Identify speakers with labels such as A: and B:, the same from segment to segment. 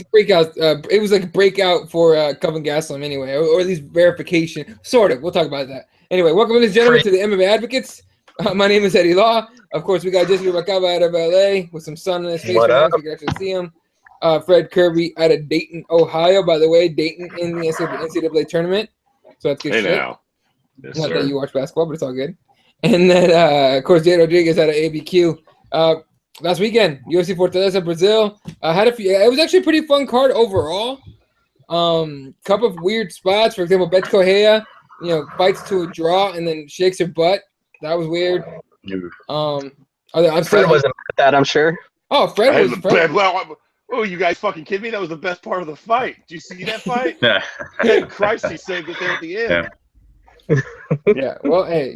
A: breakout. It was like a breakout for Kelvin Gastelum anyway, or at least verification, sort of. We'll talk about that. Anyway, welcome, ladies and gentlemen, to the MMA Advocates. My name is Eddie Law. Of course, we got Jesse Ruvalcaba out of LA with some sun on his face right now, so we can actually see him. Fred Kirby out of Dayton, Ohio. By the way, Dayton in the NCAA tournament, so that's good shit.
B: Now. Yes,
A: Not
B: sir.
A: that you watch basketball, but it's all good. And then, of course, Jay Rodriguez out of ABQ. Last weekend, UFC Fortaleza, Brazil. Had a few. It was actually a pretty fun card overall. Couple of weird spots. For example, Bet Correa, fights to a draw and then shakes her butt. That was weird.
C: Fred wasn't at that, I'm sure.
A: Oh, Fred was.
B: Well, you guys fucking kidding me? That was the best part of the fight. Did you see that fight? Thank Christ he saved it there at the end.
A: Yeah. Well, hey,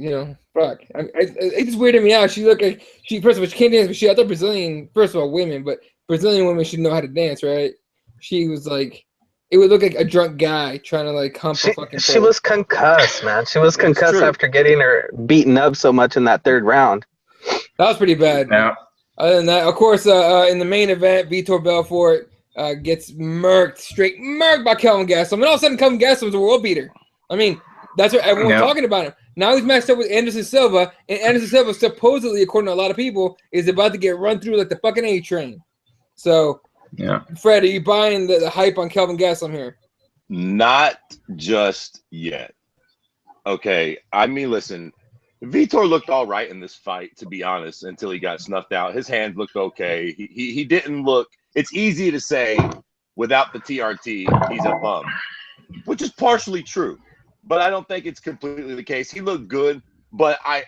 A: fuck. It just weirded me out. She looked like first of all, she can't dance, but she other Brazilian. First of all, women, but Brazilian women should know how to dance, right? She was like, it would look like a drunk guy trying to like hump a fucking.
C: She was concussed, man. She was concussed after getting her beaten up so much in that third round.
A: That was pretty bad.
B: Yeah.
A: Other than that, of course, in the main event, Vitor Belfort gets straight murked by Kelvin Gastelum, and all of a sudden, Kelvin Gastelum is a world beater. I mean, that's what everyone's talking about him. Now he's matched up with Anderson Silva, and Anderson Silva supposedly, according to a lot of people, is about to get run through like the fucking A train. So, Fred, are you buying the hype on Kelvin Gastelum here?
B: Not just yet. Okay, I mean, listen, Vitor looked all right in this fight, to be honest, until he got snuffed out. His hands looked okay. He didn't look. It's easy to say without the TRT, he's a bum, which is partially true. But I don't think it's completely the case. He looked good, but I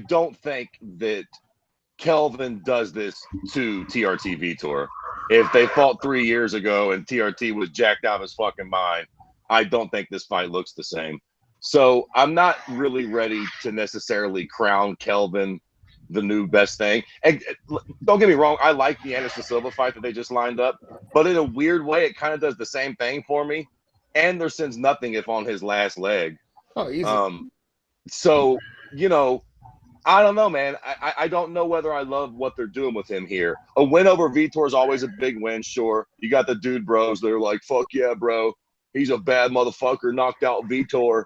B: don't think that Kelvin does this to TRT Vitor. If they fought 3 years ago and TRT was jacked out of his fucking mind, I don't think this fight looks the same. So I'm not really ready to necessarily crown Kelvin the new best thing. And don't get me wrong, I like the Anderson Silva fight that they just lined up, but in a weird way, it kind of does the same thing for me. Anderson's nothing if on his last leg.
A: Oh, easy.
B: So, I don't know, man. I don't know whether I love what they're doing with him here. A win over Vitor is always a big win, sure. You got the dude bros. They're like, fuck yeah, bro. He's a bad motherfucker, knocked out Vitor.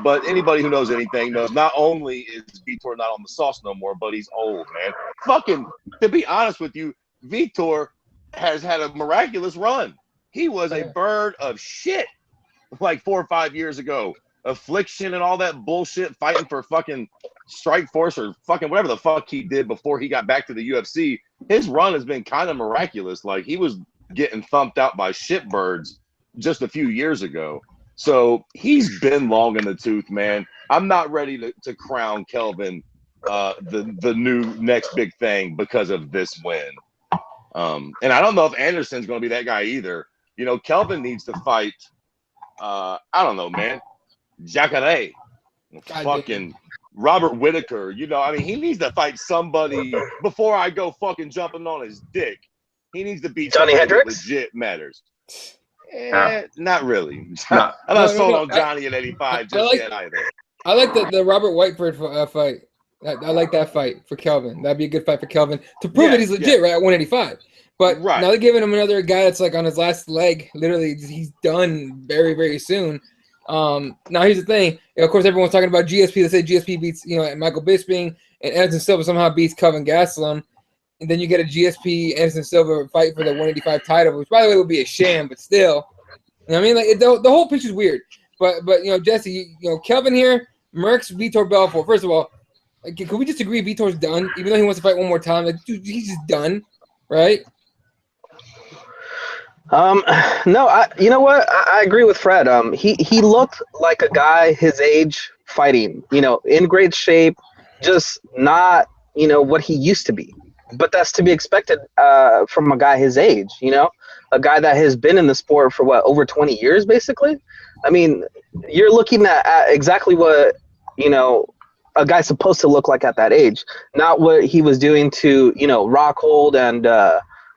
B: But anybody who knows anything knows not only is Vitor not on the sauce no more, but he's old, man. Fucking, to be honest with you, Vitor has had a miraculous run. He was a bird of shit like 4 or 5 years ago. Affliction and all that bullshit, fighting for fucking Strike Force or fucking whatever the fuck he did before he got back to the UFC. His run has been kind of miraculous. Like, he was getting thumped out by shitbirds just a few years ago. So he's been long in the tooth, man. I'm not ready to crown Kelvin the new next big thing because of this win. And I don't know if Anderson's going to be that guy either. Kelvin needs to fight, I don't know, man, Jacare, fucking Robert Whitaker. He needs to fight somebody before I go fucking jumping on his dick. He needs to beat
C: Johnny Hendricks?
B: Legit matters. Not really. I'm not sold on Johnny at 85 yet either.
A: I like the Robert Whiteford fight. I like that fight for Kelvin. That'd be a good fight for Kelvin to prove that he's legit, right, at 185. But now they're giving him another guy that's like on his last leg. Literally, he's done very, very soon. Now here's the thing. Of course, everyone's talking about GSP. They say GSP beats Michael Bisping, and Edson Silva somehow beats Kelvin Gastelum. And then you get a GSP Anderson Silva fight for the 185 title, which by the way would be a sham, but still, the whole picture's weird. But Jesse, Kelvin here, Merckx, Vitor Belfort. First of all, can we just agree Vitor's done, even though he wants to fight one more time? Like, dude, he's just done, right?
C: No, you know what? I agree with Fred. He looked like a guy his age fighting, in great shape, just not, what he used to be. But that's to be expected from a guy his age, a guy that has been in the sport for over 20 years, basically. I mean, you're looking at exactly what, a guy's supposed to look like at that age, not what he was doing to, Rockhold and,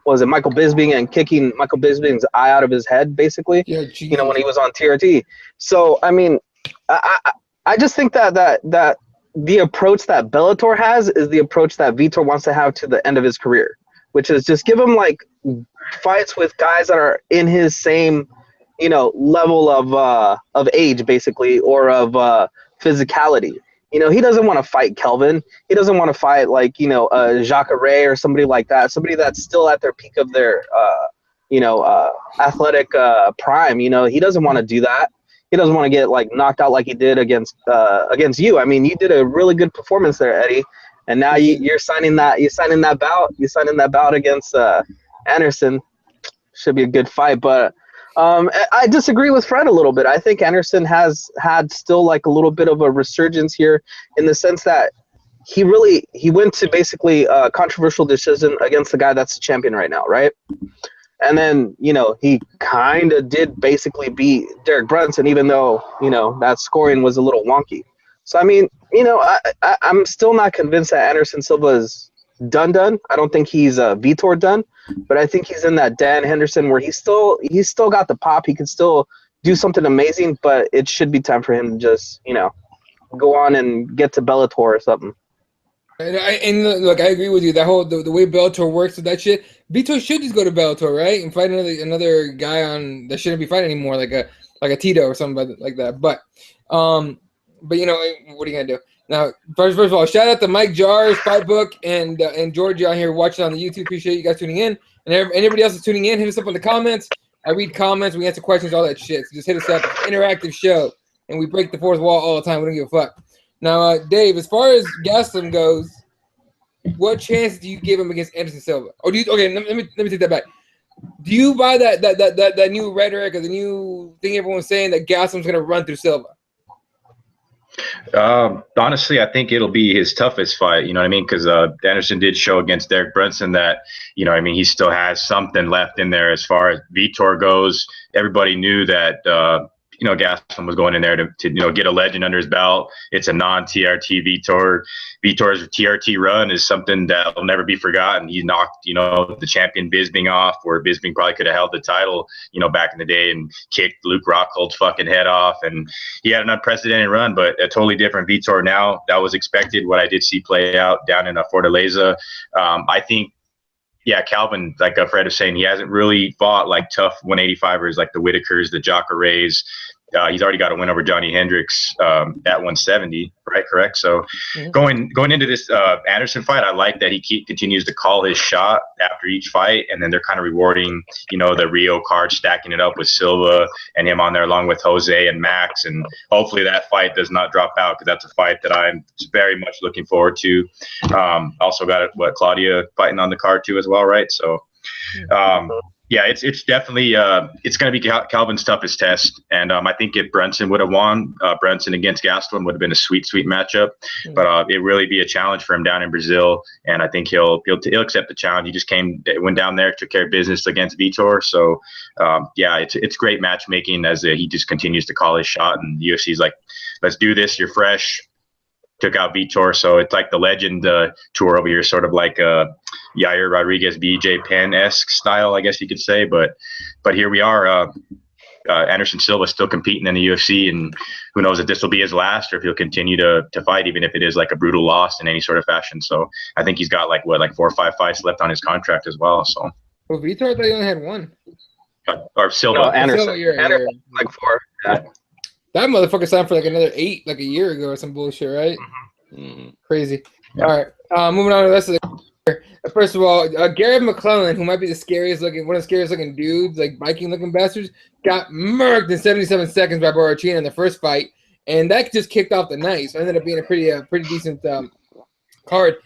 C: was it Michael Bisping and kicking Michael Bisping's eye out of his head, basically, when he was on TRT. So, I mean, I just think that the approach that Bellator has is the approach that Vitor wants to have to the end of his career, which is just give him like fights with guys that are in his same, level of age, basically, or of physicality. He doesn't want to fight Kelvin. He doesn't want to fight Jacques Ray or somebody like that. Somebody that's still at their peak of their athletic prime. He doesn't want to do that. He doesn't want to get knocked out like he did against you. I mean, you did a really good performance there, Eddie. And now you're signing that. You're signing that bout. You're signing that bout against Anderson. Should be a good fight, but I disagree with Fred a little bit. I think Anderson has had still a little bit of a resurgence here, in the sense that he went to basically a controversial decision against the guy that's the champion right now, right? And then, he kind of did basically beat Derek Brunson, even though, that scoring was a little wonky. So, I mean, I'm still not convinced that Anderson Silva is done. I don't think he's Vitor done, but I think he's in that Dan Henderson where he's still got the pop. He can still do something amazing, but it should be time for him to just, go on and get to Bellator or something.
A: And look, I agree with you. That whole the way Bellator works with that shit, Vitor should just go to Bellator, right, and fight another guy that shouldn't be fighting anymore, like a Tito or something like that. But what are you gonna do? Now, first of all, shout out to Mike Jars, Fight Book, and Georgie out here watching on the YouTube. Appreciate you guys tuning in, and anybody else is tuning in. Hit us up in the comments. I read comments, we answer questions, all that shit. So just hit us up. Interactive show, and we break the fourth wall all the time. We don't give a fuck. Now, Dave, as far as Gastelum goes, what chance do you give him against Anderson Silva? Or do you? Okay, let me take that back. Do you buy that new rhetoric or the new thing everyone's saying that Gastelum's going to run through Silva?
D: Honestly, I think it'll be his toughest fight. You know what I mean? Because Anderson did show against Derek Brunson that, he still has something left in there as far as Vitor goes. Everybody knew that. Gastelum was going in there to get a legend under his belt. It's a non-TRT Vitor. Vitor's TRT run is something that will never be forgotten. He knocked, the champion Bisping off, where Bisping probably could have held the title, back in the day, and kicked Luke Rockhold's fucking head off. And he had an unprecedented run, but a totally different Vitor now. That was expected. What I did see play out down in Fortaleza. I think, yeah, Kelvin, like Fred was saying, he hasn't really fought tough 185ers like the Whitakers, the Jacare. He's already got a win over Johnny Hendricks at 170, right? Correct. So going into this Anderson fight, I like that he continues to call his shot after each fight, and then they're kind of rewarding, the Rio card, stacking it up with Silva and him on there along with Jose and Max, and hopefully that fight does not drop out, because that's a fight that I'm very much looking forward to. Also got Claudia fighting on the card too as well, right? So. Yeah, it's definitely it's going to be Kelvin's toughest test, and I think if Brunson would have won, Brunson against Gastelum would have been a sweet matchup. But it really be a challenge for him down in Brazil, and I think he'll accept the challenge. He just went down there, took care of business against Vitor. So yeah, it's great matchmaking as he just continues to call his shot, and the UFC's like, let's do this. You're fresh. Took out Vitor, so it's like the legend tour over here, sort of like Yair Rodriguez, BJ Penn-esque style, I guess you could say. But here we are. Anderson Silva still competing in the UFC, and who knows if this will be his last or if he'll continue to fight, even if it is like a brutal loss in any sort of fashion. So I think he's got 4 or 5 fights left on his contract as well. So.
A: Well, Vitor, I thought he only had 1.
D: Or Silva.
C: No, Anderson.
A: Silva,
C: Anderson, 4. Yeah.
A: That motherfucker signed for another 8 a year ago or some bullshit, right? Mm-hmm. Crazy. Yeah. All right, moving on to the rest of the. First of all, Garrett McClellan, who might be one of the scariest looking dudes, Viking looking bastards, got murked in 77 seconds by Borrachino in the first fight, and that just kicked off the night. So it ended up being a pretty decent card.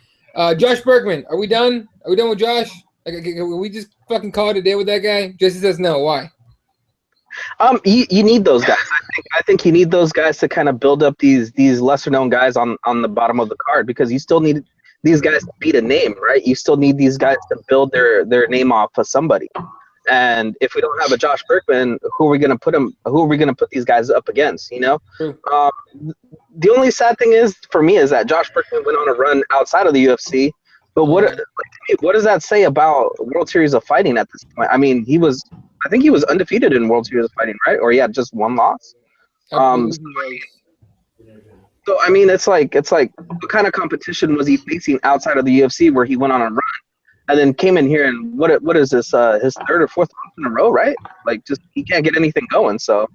A: Josh Burkman, are we done? Are we done with Josh? Can we just fucking call it a day with that guy? Jesse says no. Why?
C: You need those guys. I think you need those guys to kind of build up these lesser known guys on the bottom of the card, because you still need these guys to beat a name, right? You still need these guys to build their name off of somebody. And if we don't have a Josh Burkman, who are we gonna put these guys up against? The only sad thing is for me is that Josh Burkman went on a run outside of the UFC. But what does that say about World Series of Fighting at this point? I mean, I think he was undefeated in World Series of Fighting, right? Or he had just 1 loss. So I mean, it's like what kind of competition was he facing outside of the UFC where he went on a run? and then came in here and what is this? His third or fourth month in a row, right? Like, just he can't get anything going. So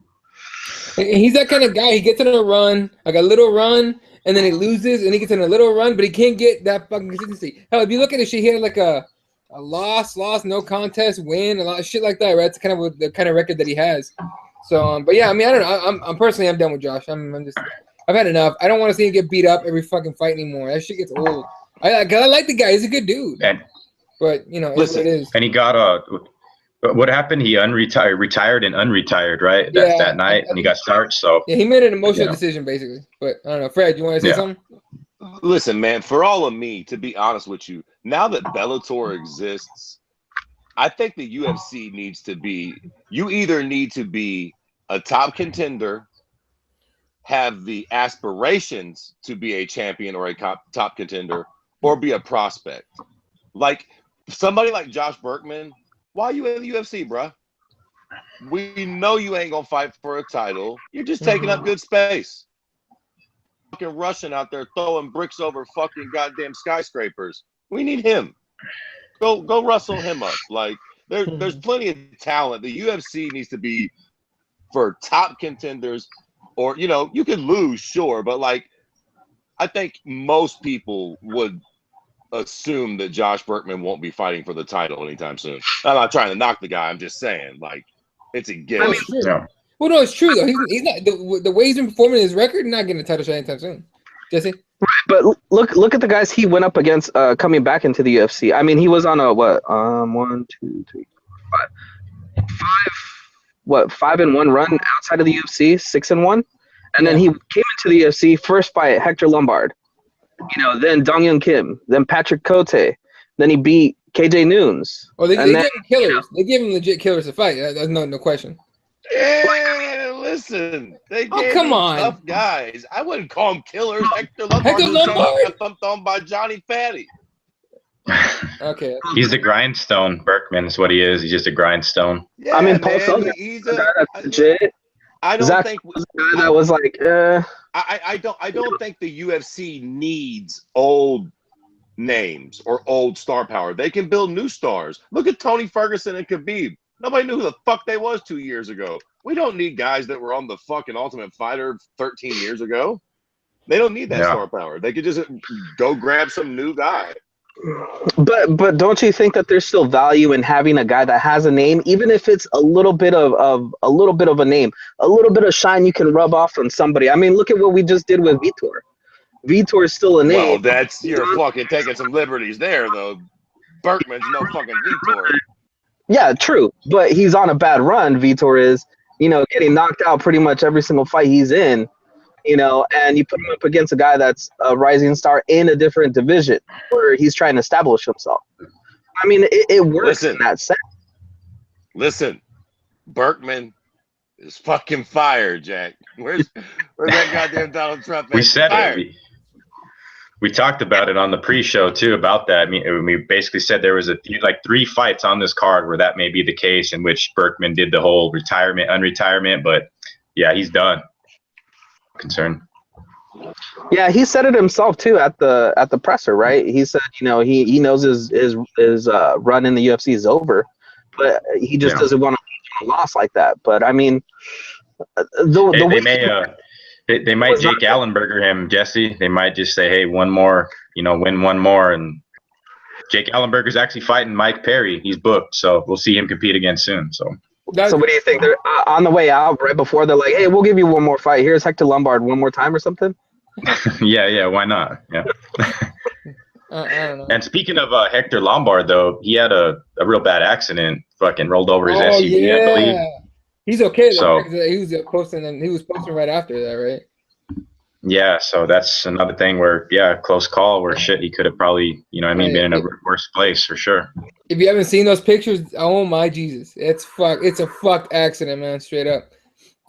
A: he's that kind of guy. He gets in a run, like a little run, and then he loses, and he gets in a little run, but he can't get that fucking consistency. Hell, if you look at his shit, he had like a loss, no contest, win, a lot of shit like that, right? That's kind of the kind of record that he has. So, but yeah, I mean, I don't know. I'm personally, I'm done with Josh. I've had enough. I don't want to see him get beat up every fucking fight anymore. That shit gets old. I like the guy. He's a good dude. But you know,
B: listen,
A: it is.
D: And he got what happened? He retired and unretired, right? That night when he got started. So
A: yeah, he made an emotional decision basically. But I don't know, Fred, you want to say something?
B: Listen, man, for all of me, to be honest with you, now that Bellator exists, I think the UFC needs to be. You either need to be a top contender, have the aspirations to be a champion or a top contender, or be a prospect. Like somebody like Josh Burkman, why are you in the UFC, bruh? We know you ain't gonna fight for a title. You're just taking up good space. Fucking Russian out there throwing bricks over fucking goddamn skyscrapers. We need him. Go rustle him up. Like there's plenty of talent. The UFC needs to be for top contenders, or you know, you can lose, sure, but like I think most people would assume that Josh Burkman won't be fighting for the title anytime soon. I'm not trying to knock the guy. I'm just saying, like, it's a given.
A: Well, no, it's true though. He's not the way he's been performing his record. Not getting a title shot anytime soon. Jesse.
C: Right, but look at the guys he went up against coming back into the UFC. I mean, he was on a 1, 2, 3, 4, 5 and 1 run outside of the UFC, 6-1, and then he came into the UFC first fight Hector Lombard. You know, then Dong Yoon Kim, then Patrick Cote, then he beat KJ Noons.
A: Well, they gave him killers. You know, they gave him legit killers to fight. There's no question.
B: Yeah, listen, they gave him tough guys. I wouldn't call them killers. Hector Lombard got thumped on by Johnny Fatty.
A: Okay.
C: He's the grindstone. Burkman is what he is. He's just a grindstone.
B: Yeah, I mean, Paul Felder, he's legit. I don't think
C: that was like.
B: I don't think the UFC needs old names or old star power. They can build new stars. Look at Tony Ferguson and Khabib. Nobody knew who the fuck they was 2 years ago. We don't need guys that were on the fucking Ultimate Fighter 13 years ago. They don't need that star power. They could just go grab some new guy.
C: But don't you think that there's still value in having a guy that has a name, even if it's a little bit of a name, a little bit of shine you can rub off on somebody? I mean, look at what we just did with Vitor. Vitor is still a name.
B: Well, you're fucking taking some liberties there, though. Burkman's no fucking Vitor.
C: Yeah, true, but he's on a bad run. Vitor is, you know, getting knocked out pretty much every single fight he's in. You know, and you put him up against a guy that's a rising star in a different division where he's trying to establish himself. I mean, it works in that sense.
B: Listen, Burkman is fucking fired, Jack. Where's that goddamn Donald Trump?
D: We said it. We talked about it on the pre-show too about that. I mean, we basically said there was like 3 fights on this card where that may be the case, in which Burkman did the whole unretirement, but yeah, he's done. Concern.
C: Yeah, he said it himself too at the presser, right? He said, you know, he knows his run in the UFC is over, but he just doesn't want to loss like that. But I mean,
D: they might Jake Allenberger him, Jesse. They might just say, hey, one more, you know, win one more, and Jake Allenberger's actually fighting Mike Perry. He's booked, so we'll see him compete again soon. So
C: what do you think? They're on the way out right before they're like, hey, we'll give you one more fight. Here's Hector Lombard one more time or something?
D: Yeah, why not? Yeah.
A: I don't know.
D: And speaking of Hector Lombard, though, he had a real bad accident. Fucking rolled over his SUV, I believe.
A: He's okay.
D: So
A: he was posting, and he was posting right after that, right?
D: Yeah, so that's another thing where, close call where he could have probably, you know what I mean, been in a worse place for sure.
A: If you haven't seen those pictures, oh my Jesus, it's a fucked accident, man, straight up.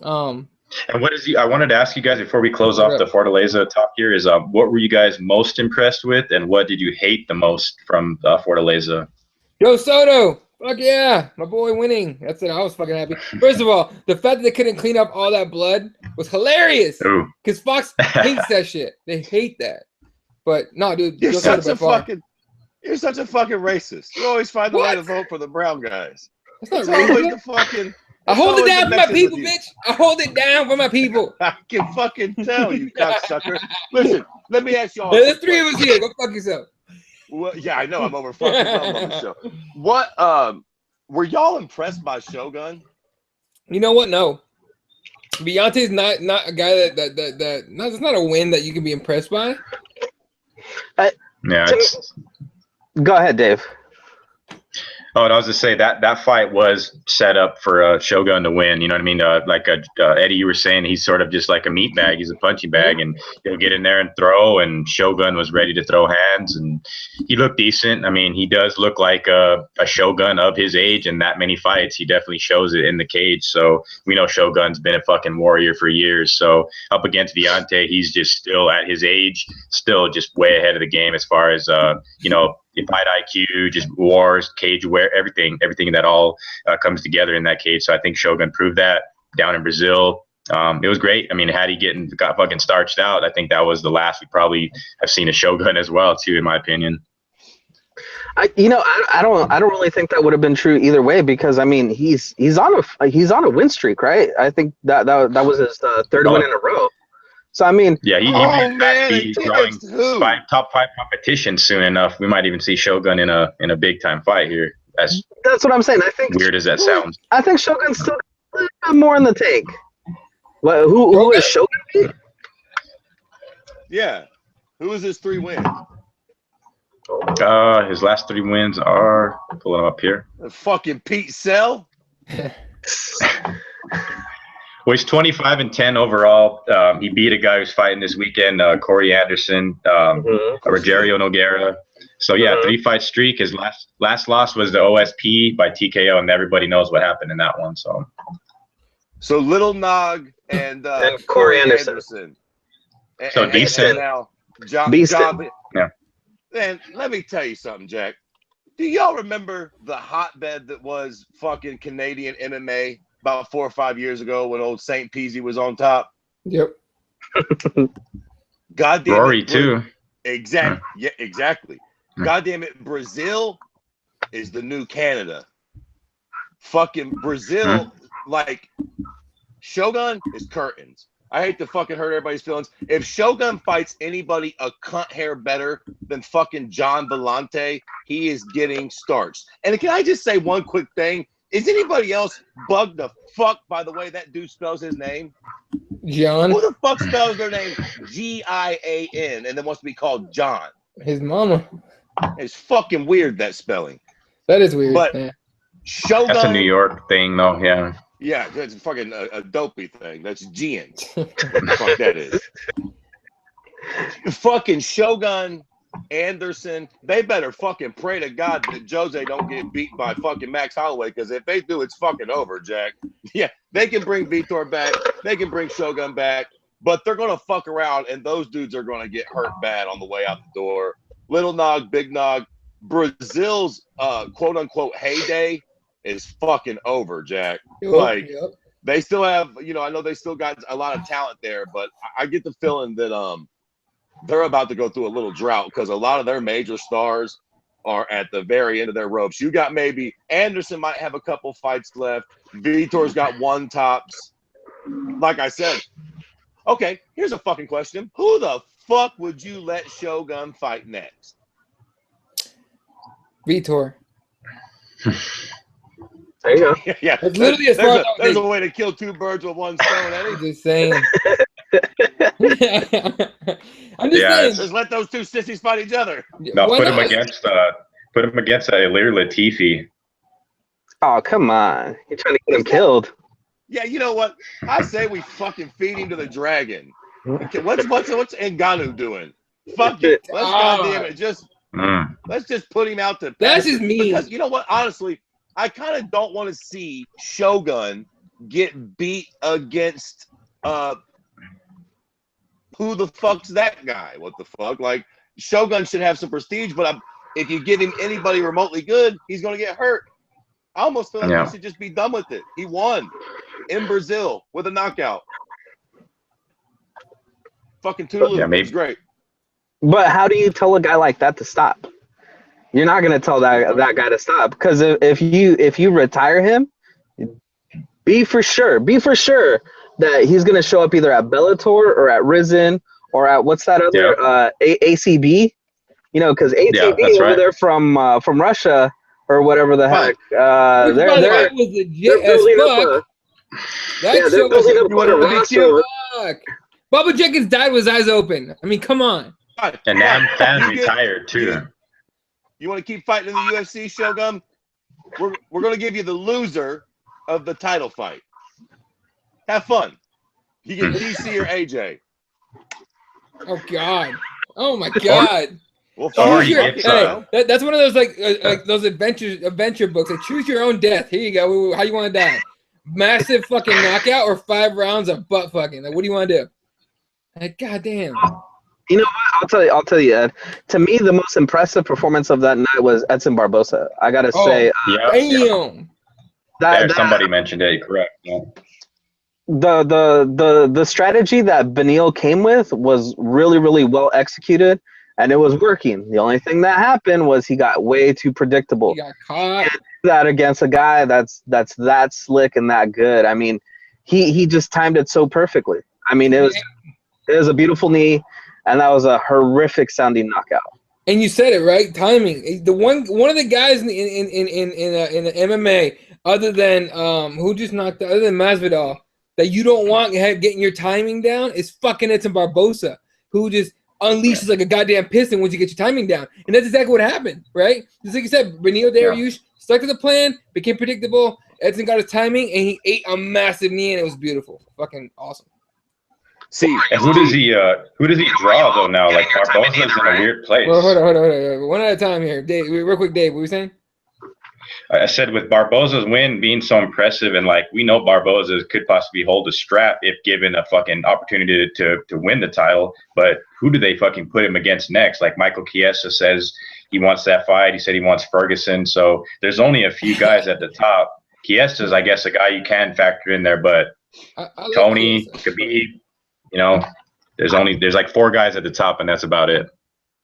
D: And I wanted to ask you guys before we close off the Fortaleza talk here is what were you guys most impressed with, and what did you hate the most from Fortaleza?
A: Joe Soto. Fuck yeah, my boy winning. That's it. I was fucking happy. First of all, the fact that they couldn't clean up all that blood was hilarious. Because Fox hates that shit. They hate that. But no, dude,
B: you're such a fucking You're such a fucking racist. You always find the way to vote for the brown guys.
A: That's
B: It's
A: not
B: always
A: racist.
B: the fucking.
A: I hold it down for my
B: Mexicans
A: people,
B: with you.
A: bitch. I hold it down for my people.
B: I can fucking tell you, cocksucker. Listen, let me ask y'all.
A: There's 3 of us here. Go fuck yourself.
B: Well, yeah, I know. I'm over fucking on the show. What? Were y'all impressed by Shogun?
A: You know what? No. Beyonce's not a guy it's not a win that you can be impressed by.
D: Yeah.
C: Go ahead, Dave.
D: Oh, and I was to say that fight was set up for Shogun to win. You know what I mean? Eddie, you were saying, he's sort of just like a meat bag. He's a punching bag, and he'll get in there and throw. And Shogun was ready to throw hands, and he looked decent. I mean, he does look like a Shogun of his age, and that many fights, he definitely shows it in the cage. So we know Shogun's been a fucking warrior for years. So up against Deontay, he's just still at his age, still just way ahead of the game as far as fight IQ, just wars, cage aware, everything that all comes together in that cage. So I think Shogun proved that down in Brazil. It was great. I mean, had he got fucking starched out, I think that was the last we probably have seen a Shogun as well, too, in my opinion.
C: I don't really think that would have been true either way, because I mean he's on a win streak, right? I think that was his third win in a row. So I mean,
D: yeah, he's drawing top 5 competition soon enough. We might even see Shogun in a big time fight here. That's
C: what I'm saying. I think,
D: weird as that sounds,
C: I think Shogun's still a little bit more in the tank. Well, who is Shogun?
B: Yeah, who is his 3 wins?
D: His last 3 wins are, pulling them up here.
B: Fucking Pete Sell.
D: Well, he's 25-10 overall. He beat a guy who's fighting this weekend, Corey Anderson, Rogerio Nogueira. So yeah, 3-fight streak. His last loss was the OSP by TKO, and everybody knows what happened in that one.
B: So Little Nog and
C: Corey Anderson.
D: So decent.
B: Now, John.
D: Yeah.
B: And let me tell you something, Jack. Do y'all remember the hotbed that was fucking Canadian MMA about 4 or 5 years ago when old St. Peasy was on top?
A: Yep.
B: Goddamn
D: Rory
B: it,
D: too.
B: Exactly. Yeah, exactly. Goddamn it, Brazil is the new Canada. Fucking Brazil, like Shogun is curtains. I hate to fucking hurt everybody's feelings. If Shogun fights anybody a cunt hair better than fucking John Vellante, he is getting starched. And can I just say one quick thing? Is anybody else bugged the fuck by the way that dude spells his name?
A: John.
B: Who the fuck spells their name Gian and then wants to be called John?
A: His mama.
B: It's fucking weird, that spelling.
A: That is weird.
B: But
A: yeah.
B: Shogun.
D: That's a New York thing, though. Yeah.
B: Yeah, that's fucking a dopey thing. That's Gian. What the fuck that is? Fucking Shogun, Anderson, they better fucking pray to God that Jose don't get beat by fucking Max Holloway, because if they do, it's fucking over, Jack. Yeah, they can bring Vitor back, they can bring Shogun back, but they're gonna fuck around, and those dudes are gonna get hurt bad on the way out the door. Little Nog, Big Nog, Brazil's quote unquote heyday is fucking over, Jack. Like they still have, I know they still got a lot of talent there, but I get the feeling that they're about to go through a little drought because a lot of their major stars are at the very end of their ropes. You got maybe Anderson might have a couple fights left. Vitor's got 1 tops. Like I said, okay, here's a fucking question. Who the fuck would you let Shogun fight next?
A: Vitor.
C: There you go.
B: Yeah,
A: it's literally
B: there's a way to kill 2 birds with 1 stone, Eddie.
A: Just saying. I'm just saying.
B: Just let those 2 sissies fight each other.
D: No, put him against Ilir Latifi.
C: Oh, come on. You're trying to get him killed.
B: Yeah, you know what? I say we fucking feed him to the dragon. Okay, what's Ngannou doing? Fuck it. Let's goddamn it. Let's just put him out to
A: That's just me.
B: Because you know what? Honestly, I kind of don't want to see Shogun get beat against who the fuck's that guy? What the fuck? Like, Shogun should have some prestige, but if you give him anybody remotely good, he's going to get hurt. I almost feel like he should just be done with it. He won in Brazil with a knockout. Fucking Toodaloo.
D: Yeah, maybe.
B: It's great.
C: But how do you tell a guy like that to stop? You're not gonna tell that guy to stop, because if you retire him, be for sure that he's gonna show up either at Bellator or at Risen or at what's that other ACB, because ACB over there from Russia or whatever the heck,
A: that was legit as fuck.
C: They're building up quite a roster.
A: Bubba Jenkins died with his eyes open. I mean, come on.
D: And now Fan retired too.
B: You want to keep fighting in the UFC, Shogun? We're going to give you the loser of the title fight. Have fun. You get DC or AJ.
A: Oh God. Oh my God.
B: Well,
A: that's one of those like those adventure books. Like, choose your own death. Here you go. How you want to die? Massive fucking knockout or 5 rounds of butt fucking. Like, what do you want to do? Like, goddamn.
C: You know what? I'll tell you, Ed. To me, the most impressive performance of that night was Edson Barboza. I gotta say.
A: Damn.
D: Somebody mentioned it. Correct. Yeah.
C: The strategy that Beneil came with was really, really well executed, and it was working. The only thing that happened was he got way too predictable.
A: He got caught.
C: And that against a guy that's that slick and that good. I mean, he just timed it so perfectly. I mean, it was a beautiful knee, and that was a horrific sounding knockout.
A: And you said it right, timing. The one of the guys in the MMA, other than who just knocked out, other than Masvidal, that you don't want getting your timing down is fucking Edson Barboza, who just unleashes like a goddamn piston once you get your timing down. And that's exactly what happened, right? Just like you said, Beneil Dariush stuck to the plan, became predictable. Edson got his timing, and he ate a massive knee, and it was beautiful. Fucking awesome.
B: See,
D: and who does he draw though now? Like, Barboza's in a weird place.
A: Well, hold on. One at a time here. Dave, real quick, Dave, what were you saying?
D: I said with Barboza's win being so impressive, and like we know Barboza could possibly hold a strap if given a fucking opportunity to win the title. But who do they fucking put him against next? Like Michael Chiesa says he wants that fight. He said he wants Ferguson. So there's only a few guys at the top. Chiesa's, I guess, a guy you can factor in there, but I like Tony, Khabib, there's like 4 guys at the top, and that's about it.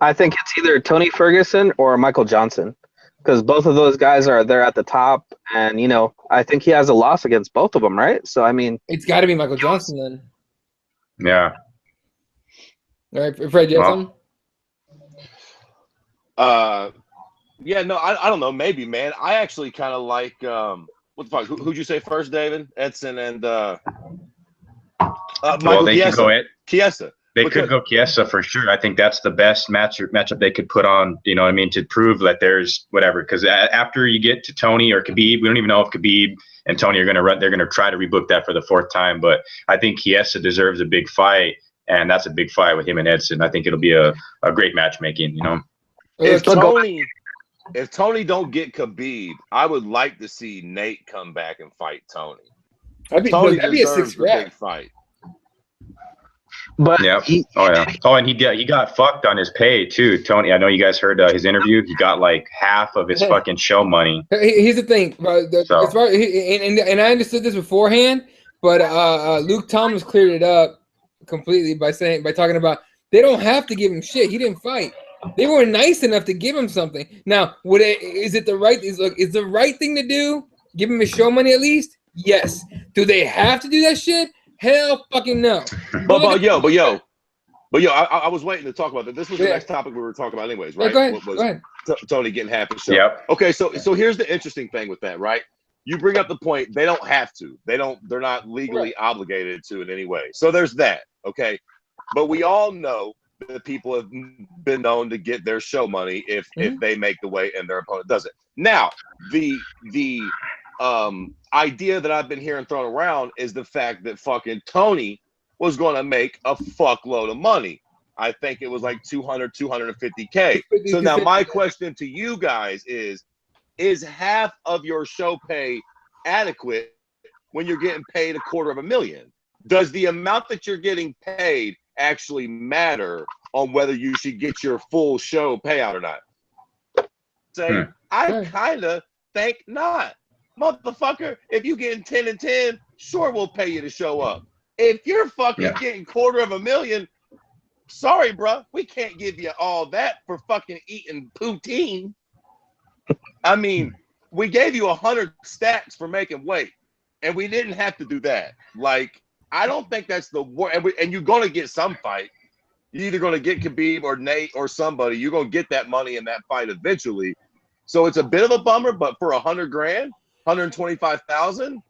C: I think it's either Tony Ferguson or Michael Johnson, because both of those guys are there at the top, and I think he has a loss against both of them, right? So I mean,
A: it's got to be Michael Johnson then.
D: Yeah.
A: All right, Fred, you have something?
B: Yeah, no, I don't know, maybe, man. I actually kind of like what the fuck? Who'd you say first, David? Edson and Michael Chiesa.
D: They could go Chiesa for sure. I think that's the best matchup they could put on, you know what I mean, to prove that there's whatever. Because after you get to Tony or Khabib, we don't even know if Khabib and Tony are going to run. They're going to try to rebook that for the 4th time. But I think Chiesa deserves a big fight, and that's a big fight with him and Edson. I think it'll be a great matchmaking,
B: If Tony don't get Khabib, I would like to see Nate come back and fight Tony. Tony deserves a big fight.
C: But
D: and he got fucked on his pay too, Tony. I know you guys heard his interview. He got like half of his fucking show money.
A: Here's the thing, and I understood this beforehand, but Luke Thomas cleared it up completely by talking about they don't have to give him shit. He didn't fight. They were nice enough to give him something. Now, is the right thing to do? Give him his show money at least? Yes. Do they have to do that shit? Hell fucking no.
B: But I was waiting to talk about that. This was the next topic we were talking about anyways, right?
A: Yeah, go ahead.
B: Tony getting half his show.
D: Yep.
B: Okay, so here's the interesting thing with that, right? You bring up the point, they don't have to. They're not legally obligated to in any way. So there's that, okay? But we all know that people have been known to get their show money if they make the weight and their opponent doesn't. Now, the idea that I've been hearing thrown around is the fact that fucking Tony was going to make a fuckload of money. I think it was like 200, 250K. So now my question to you guys is half of your show pay adequate when you're getting paid $250,000? Does the amount that you're getting paid actually matter on whether you should get your full show payout or not? I kind of think not. Motherfucker, if you getting 10 and 10, sure, we'll pay you to show up. If you're fucking getting $250,000, sorry, bro, we can't give you all that for fucking eating poutine. I mean, we gave you 100 stacks for making weight, and we didn't have to do that. Like, I don't think that's the worst. And you're going to get some fight. You're either going to get Khabib or Nate or somebody. You're going to get that money in that fight eventually. So it's a bit of a bummer, but for $100 grand, 125,000,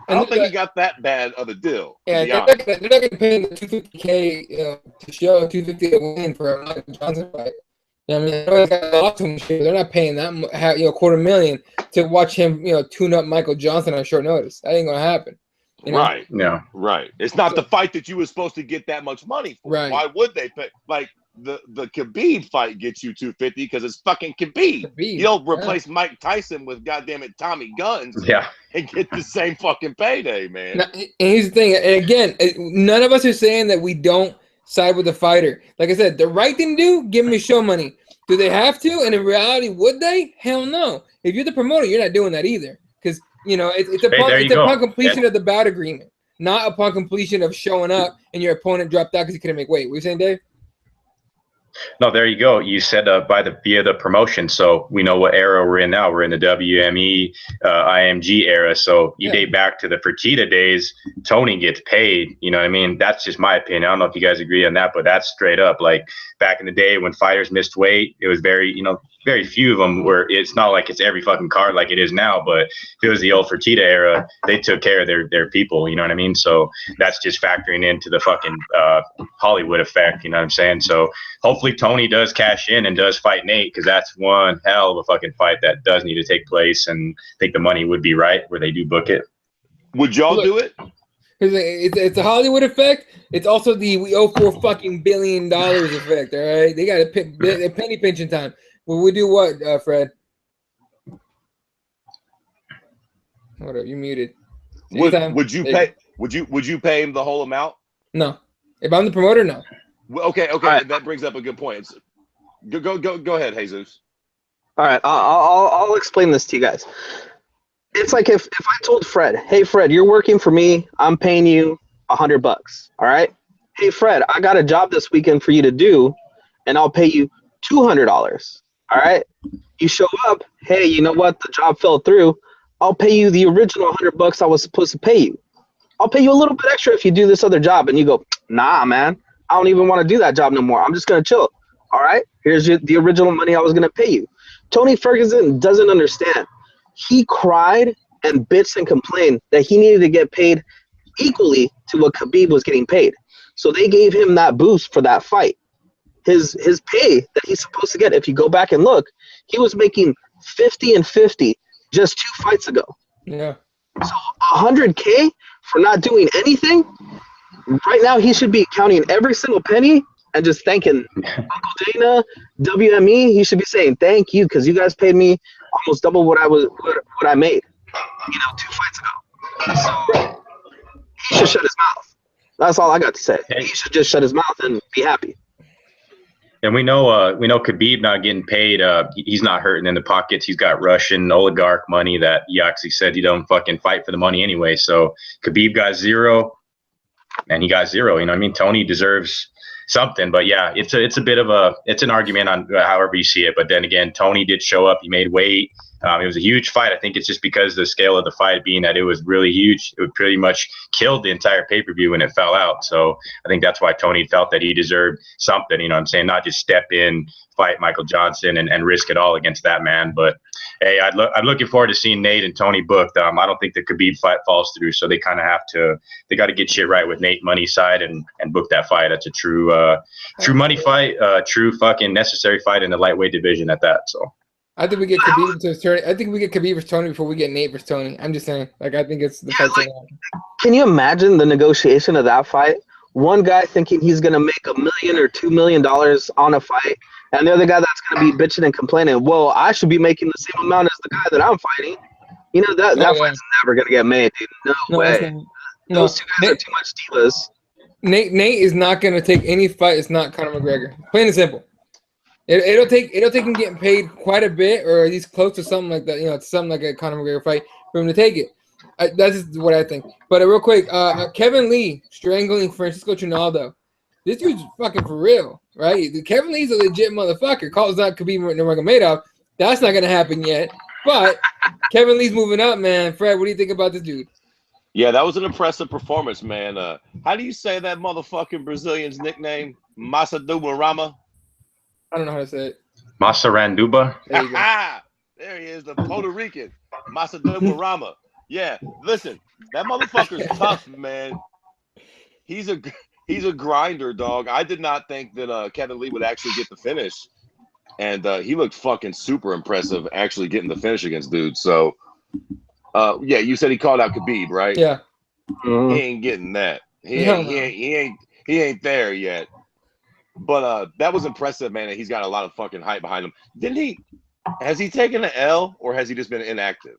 B: I don't think he got that bad of a deal.
A: Yeah, they're not going to pay the $250K to show, $250 to win for a Michael Johnson fight. I mean, they're not paying that, $250,000 to watch him, tune up Michael Johnson on short notice. That ain't gonna happen.
B: Right. No. Right. It's not the fight that you were supposed to get that much money for.
A: Right.
B: Why would they pay? Like the Khabib fight gets you $250 because it's fucking Khabib. You don't replace Mike Tyson with goddamn it Tommy Guns.
D: Yeah.
B: And get the same fucking payday, man.
A: Now, and here's the thing. And again, none of us are saying that we don't side with the fighter. Like I said, the right thing to do, give me show money. Do they have to? And in reality, would they? Hell no. If you're the promoter, you're not doing that either. Because, it's upon completion of the bout agreement, not upon completion of showing up and your opponent dropped out because he couldn't make weight. What are you saying, Dave?
D: No, there you go. You said via the promotion, so we know what era we're in now. We're in the WME, IMG era. So you date back to the Fertitta days. Tony gets paid. You know what I mean? That's just my opinion. I don't know if you guys agree on that, but that's straight up. Like back in the day when fighters missed weight, it was very few of them were. It's not like it's every fucking card like it is now. But if it was the old Fertitta era, they took care of their people. You know what I mean? So that's just factoring into the fucking Hollywood effect. You know what I'm saying? So hopefully Tony does cash in and does fight Nate, because that's one hell of a fucking fight that does need to take place, and I think the money would be right where they do book it.
B: Would y'all do it?
A: It's a Hollywood effect. It's also the we owe $4 fucking billion effect. All right, they got a penny pinching time. Will we do what, Fred? Hold up, you muted.
B: Would you pay? Would you pay him the whole amount?
A: No. If I'm the promoter, no.
B: Well, okay. Right. That brings up a good point. Go ahead, Jesus.
C: All right, I'll explain this to you guys. It's like if I told Fred, hey Fred, you're working for me, I'm paying you $100. All right. Hey Fred, I got a job this weekend for you to do, and I'll pay you $200. All right. You show up. Hey, you know what? The job fell through. I'll pay you the original $100 I was supposed to pay you. I'll pay you a little bit extra if you do this other job. And you go, nah, man, I don't even want to do that job no more. I'm just going to chill. All right. Here's the original money I was going to pay you. Tony Ferguson doesn't understand. He cried and bitched and complained that he needed to get paid equally to what Khabib was getting paid. So they gave him that boost for that fight. His pay that he's supposed to get, if you go back and look, he was making 50 and 50 just 2 fights ago.
A: Yeah.
C: So $100K for not doing anything. Right now, he should be counting every single penny and just thanking Uncle Dana, WME. He should be saying thank you because you guys paid me almost double what I made, 2 fights ago. So he should shut his mouth. That's all I got to say. He should just shut his mouth and be happy.
D: And we know Khabib not getting paid. He's not hurting in the pockets. He's got Russian oligarch money that he actually said he don't fucking fight for the money anyway. So Khabib got zero, and he got zero. You know what I mean? Tony deserves something, but yeah, it's an argument on however you see it. But then again, Tony did show up. He made weight. It was a huge fight. I think it's just because the scale of the fight being that it was really huge. It pretty much killed the entire pay-per-view when it fell out. So I think that's why Tony felt that he deserved something, you know what I'm saying? Not just step in, fight Michael Johnson and risk it all against that man. But hey, I'm looking forward to seeing Nate and Tony booked. I don't think the Khabib fight falls through. So they kind of they got to get shit right with Nate money side and book that fight. That's a true money fight, true fucking necessary fight in the lightweight division at that. So.
A: I think we get Khabib versus Tony. I think we get Khabib versus Tony before we get Nate versus Tony. I'm just saying. I think it's the fight.
C: Can you imagine the negotiation of that fight? One guy thinking he's going to make $1 million or $2 million on a fight, and the other guy that's going to be bitching and complaining, well, I should be making the same amount as the guy that I'm fighting. That fight's never going to get made, dude. No way. Those two guys are too much divas.
A: Nate is not going to take any fight. It's not Conor McGregor. Plain and simple. It'll take him getting paid quite a bit, or at least close to something like that. It's something like a Conor McGregor fight for him to take it. That's just what I think. But real quick, Kevin Lee strangling Francisco Trinaldo. This dude's fucking for real, right? Kevin Lee's a legit motherfucker. Calls out Khabib Nurmagomedov. That's not gonna happen yet. But Kevin Lee's moving up, man. Fred, what do you think about this dude?
B: Yeah, that was an impressive performance, man. How do you say that motherfucking Brazilian's nickname? Masadubarama?
A: I don't know how to say it.
D: Masaranduba.
A: There you go.
B: There he is, the Puerto Rican. Masadubarama. Yeah, listen, that motherfucker's tough, man. He's a grinder, dog. I did not think that Kevin Lee would actually get the finish. And he looked fucking super impressive actually getting the finish against dude. So yeah, you said he called out Khabib, right?
A: Yeah.
B: He ain't getting that. He ain't there yet. But that was impressive, man. He's got a lot of fucking hype behind him. Has he taken an L or has he just been inactive?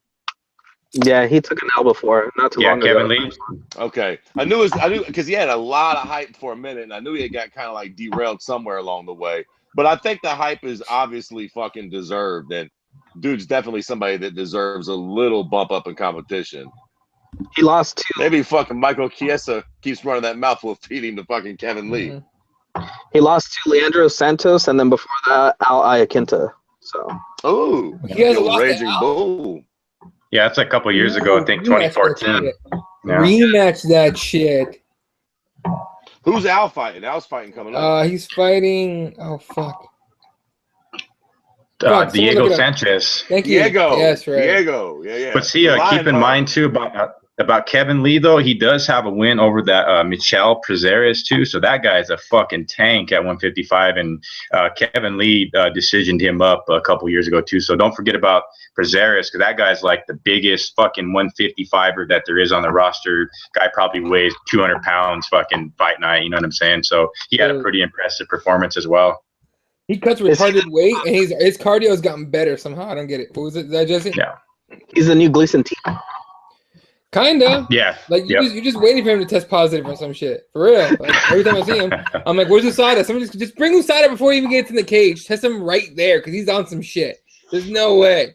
C: Yeah, he took an L before, not too long ago.
D: Kevin Lee.
B: Okay. I knew because he had a lot of hype for a minute, and I knew he had got kind of like derailed somewhere along the way. But I think the hype is obviously fucking deserved, and dude's definitely somebody that deserves a little bump up in competition.
C: He lost to
B: maybe fucking Michael Chiesa keeps running that mouth will feed him to fucking Kevin Lee.
C: Mm-hmm. He lost to Leandro Santos, and then before that, Al Iaquinta. So,
B: oh,
A: he has a
B: raging bull.
D: Yeah, that's a couple years ago. I think 2014.
A: Yeah. Rematch that shit.
B: Who's Al fighting? Al's fighting coming up.
A: He's fighting. Oh fuck.
D: Diego Sanchez.
A: Thank you.
B: Diego.
A: Yes, right.
B: Diego. Yeah.
D: But see, keep in mind too about Kevin Lee though. He does have a win over that Michel Prazeres too. So that guy's a fucking tank at 155, and Kevin Lee decisioned him up a couple years ago too. So don't forget about Prazeres, because that guy's like the biggest fucking 155er that there is on the roster. Guy probably weighs 200 pounds fucking fight night. You know what I'm saying? So he had a pretty impressive performance as well.
A: He cuts retarded weight, and his cardio has gotten better somehow. I don't get it. What was it? Is that Jesse?
D: Yeah.
C: He's the new Gleason T.
A: Kinda.
D: Yeah.
A: Like you're just waiting for him to test positive or some shit. For real. Like, every time I see him, I'm like, "Where's USADA? Someone just bring USADA before he even gets in the cage. Test him right there, because he's on some shit. There's no way.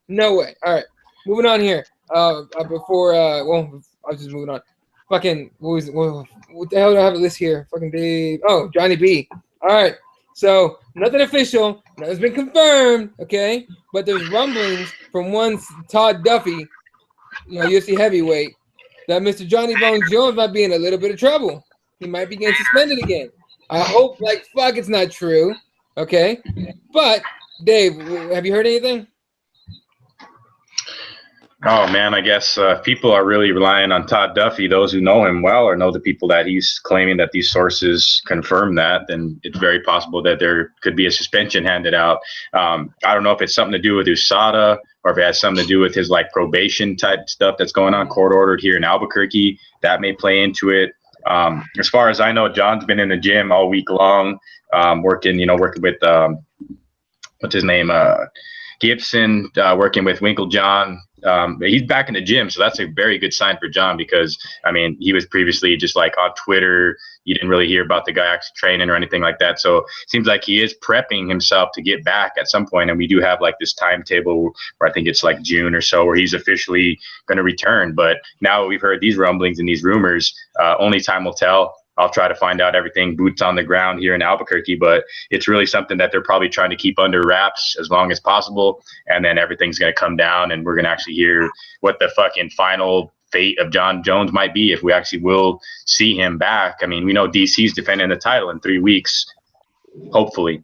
A: No way. All right, moving on here. Well, I was just moving on. Fucking what the hell do I have a list here? Fucking Dave. Oh, Johnny B. All right. So nothing official, nothing's been confirmed, okay? But there's rumblings from one Todd Duffy, UFC heavyweight, that Mr. Johnny Bones Jones might be in a little bit of trouble. He might be getting suspended again. I hope like fuck it's not true, okay? But Dave, have you heard anything?
D: Oh man, I guess people are really relying on Todd Duffy. Those who know him well or know the people that he's claiming that these sources confirm that, then it's very possible that there could be a suspension handed out. I don't know if it's something to do with USADA or if it has something to do with his like probation type stuff that's going on, court ordered here in Albuquerque. That may play into it. As far as I know, John's been in the gym all week long, working with what's his name, Gibson, working with Winkle John. He's back in the gym, so that's a very good sign for John, because I mean he was previously just like on Twitter. You didn't really hear about the guy actually training or anything like that. So it seems like he is prepping himself to get back at some point, and we do have like this timetable where I think it's like June or so where he's officially going to return. But now we've heard these rumblings and these rumors. Only time will tell. I'll try to find out everything boots on the ground here in Albuquerque, but it's really something that they're probably trying to keep under wraps as long as possible. And then everything's going to come down and we're going to actually hear what the fucking final fate of Jon Jones might be, if we actually will see him back. I mean, we know DC's defending the title in 3 weeks, hopefully.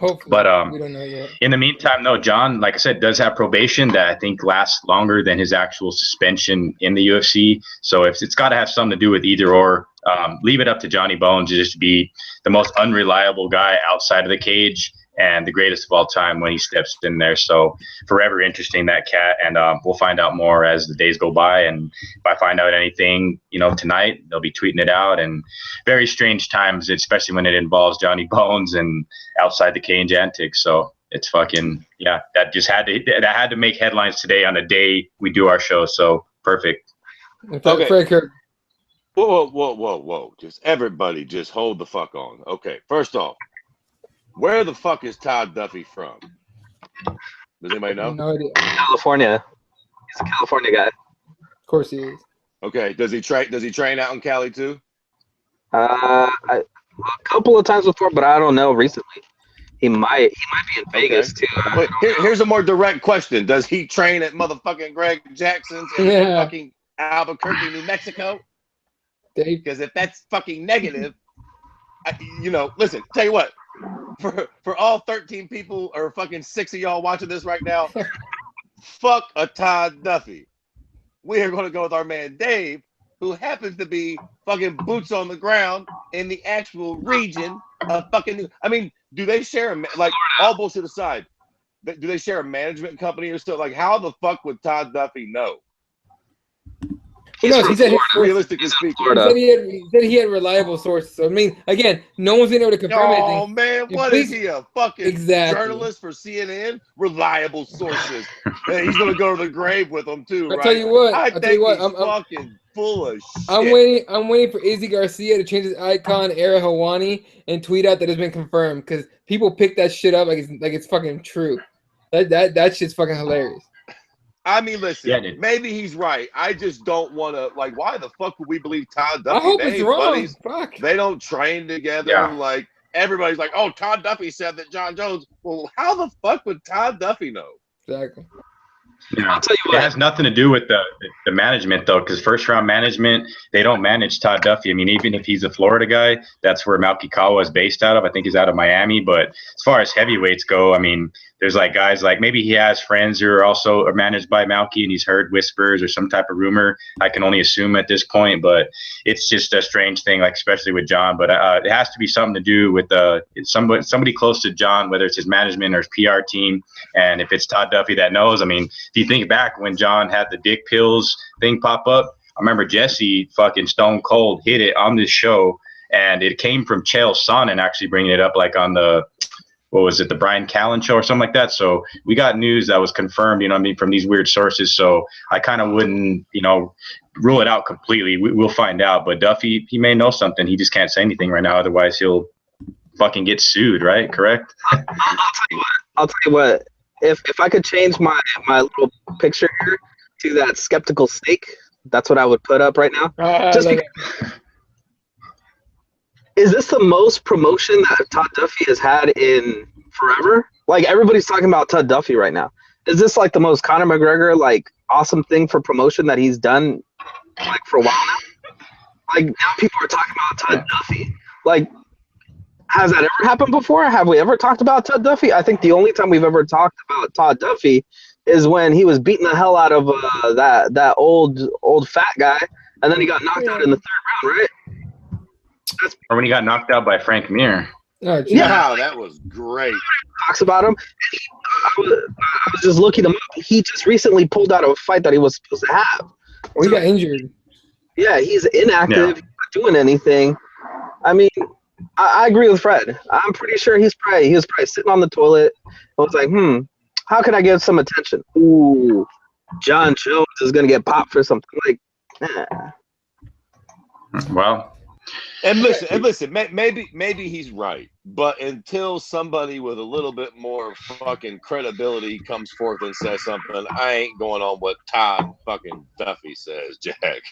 D: But
A: we don't know yet.
D: In the meantime, no, John, like I said, does have probation that I think lasts longer than his actual suspension in the UFC. So if it's got to have something to do with either or, leave it up to Johnny Bones to just be the most unreliable guy outside of the cage and the greatest of all time when he steps in there. So forever interesting, that cat. And we'll find out more as the days go by. And if I find out anything, tonight, they'll be tweeting it out. And very strange times, especially when it involves Johnny Bones and outside the cage antics. So it's fucking, yeah, that had to make headlines today on the day we do our show. So perfect.
B: Okay. Whoa. Just everybody just hold the fuck on. Okay. First off, where the fuck is Todd Duffy from? Does anybody know?
A: No idea.
C: California. He's a California guy.
A: Of course he is.
B: Okay. Does he train out in Cali too?
C: A couple of times before, but I don't know recently. He might be in Vegas too.
B: Wait, here's a more direct question: does he train at motherfucking Greg Jackson's in fucking Albuquerque, New Mexico? Because if that's fucking negative, listen. Tell you what, for all 13 people or fucking 6 of y'all watching this right now, fuck a Todd Duffy. We are going to go with our man Dave, who happens to be fucking boots on the ground in the actual region of fucking. I mean, do they share like all bullshit aside? Do they share a management company or stuff? Like, how the fuck would Todd Duffy know?
A: He said
B: realistically speaking,
A: he said he had reliable sources. So I mean, again, no one's been able to confirm anything.
B: Oh man, what is he, a fucking journalist for CNN? Reliable sources. Man, he's gonna go to the grave with them too, right?
A: I'll tell you what.
B: I'm fucking full of shit.
A: I'm waiting for Izzy Garcia to change his icon, Era Hawani, and tweet out that it's been confirmed because people pick that shit up like it's fucking true. That shit's fucking hilarious.
B: I mean, listen, maybe he's right. I just don't want to, like, why the fuck would we believe Todd Duffy?
A: I hope it's wrong.
B: Buddies.
A: Fuck.
B: They don't train together. Yeah. Like, everybody's like, oh, Todd Duffy said that Jon Jones. Well, how the fuck would Todd Duffy know?
A: Exactly.
D: Yeah. I'll tell you what. It has nothing to do with the management, though, because first-round management, they don't manage Todd Duffy. I mean, even if he's a Florida guy, that's where Ruvalcaba is based out of. I think he's out of Miami. But as far as heavyweights go, I mean, there's like guys like maybe he has friends who are also managed by Malky and he's heard whispers or some type of rumor. I can only assume at this point, but it's just a strange thing, like especially with Jon. But it has to be something to do with somebody close to Jon, whether it's his management or his PR team. And if it's Todd Duffy that knows, I mean, if you think back when Jon had the dick pills thing pop up, I remember Jesse fucking stone cold hit it on this show. And it came from Chael Sonnen actually bringing it up like on the the Brian Callen show or something like that. So we got news that was confirmed, from these weird sources. So I kind of wouldn't, rule it out completely. We'll find out. But Duffy, he may know something. He just can't say anything right now. Otherwise, he'll fucking get sued, right? Correct?
C: I'll tell you what. If I could change my little picture here to that skeptical snake, that's what I would put up right now. Is this the most promotion that Todd Duffy has had in forever? Like, everybody's talking about Todd Duffy right now. Is this like the most Conor McGregor, like, awesome thing for promotion that he's done, like, for a while now? Like, now people are talking about Todd Duffy. Like, has that ever happened before? Have we ever talked about Todd Duffy? I think the only time we've ever talked about Todd Duffy is when he was beating the hell out of that old fat guy, and then he got knocked out in the third round, right?
D: Or when he got knocked out by Frank Mir.
B: Oh, yeah, that was great.
C: Talks about him. I was just looking him up. He just recently pulled out of a fight that he was supposed to have.
A: Well, he got injured.
C: Yeah, he's inactive. He's not doing anything. I mean, I agree with Fred. I'm pretty sure he was probably sitting on the toilet. I was like, how can I get some attention? Ooh, Jon Jones is gonna get popped for something. Like,
D: Well.
B: And listen, maybe he's right, but until somebody with a little bit more fucking credibility comes forth and says something, I ain't going on what Todd fucking Duffy says, Jack.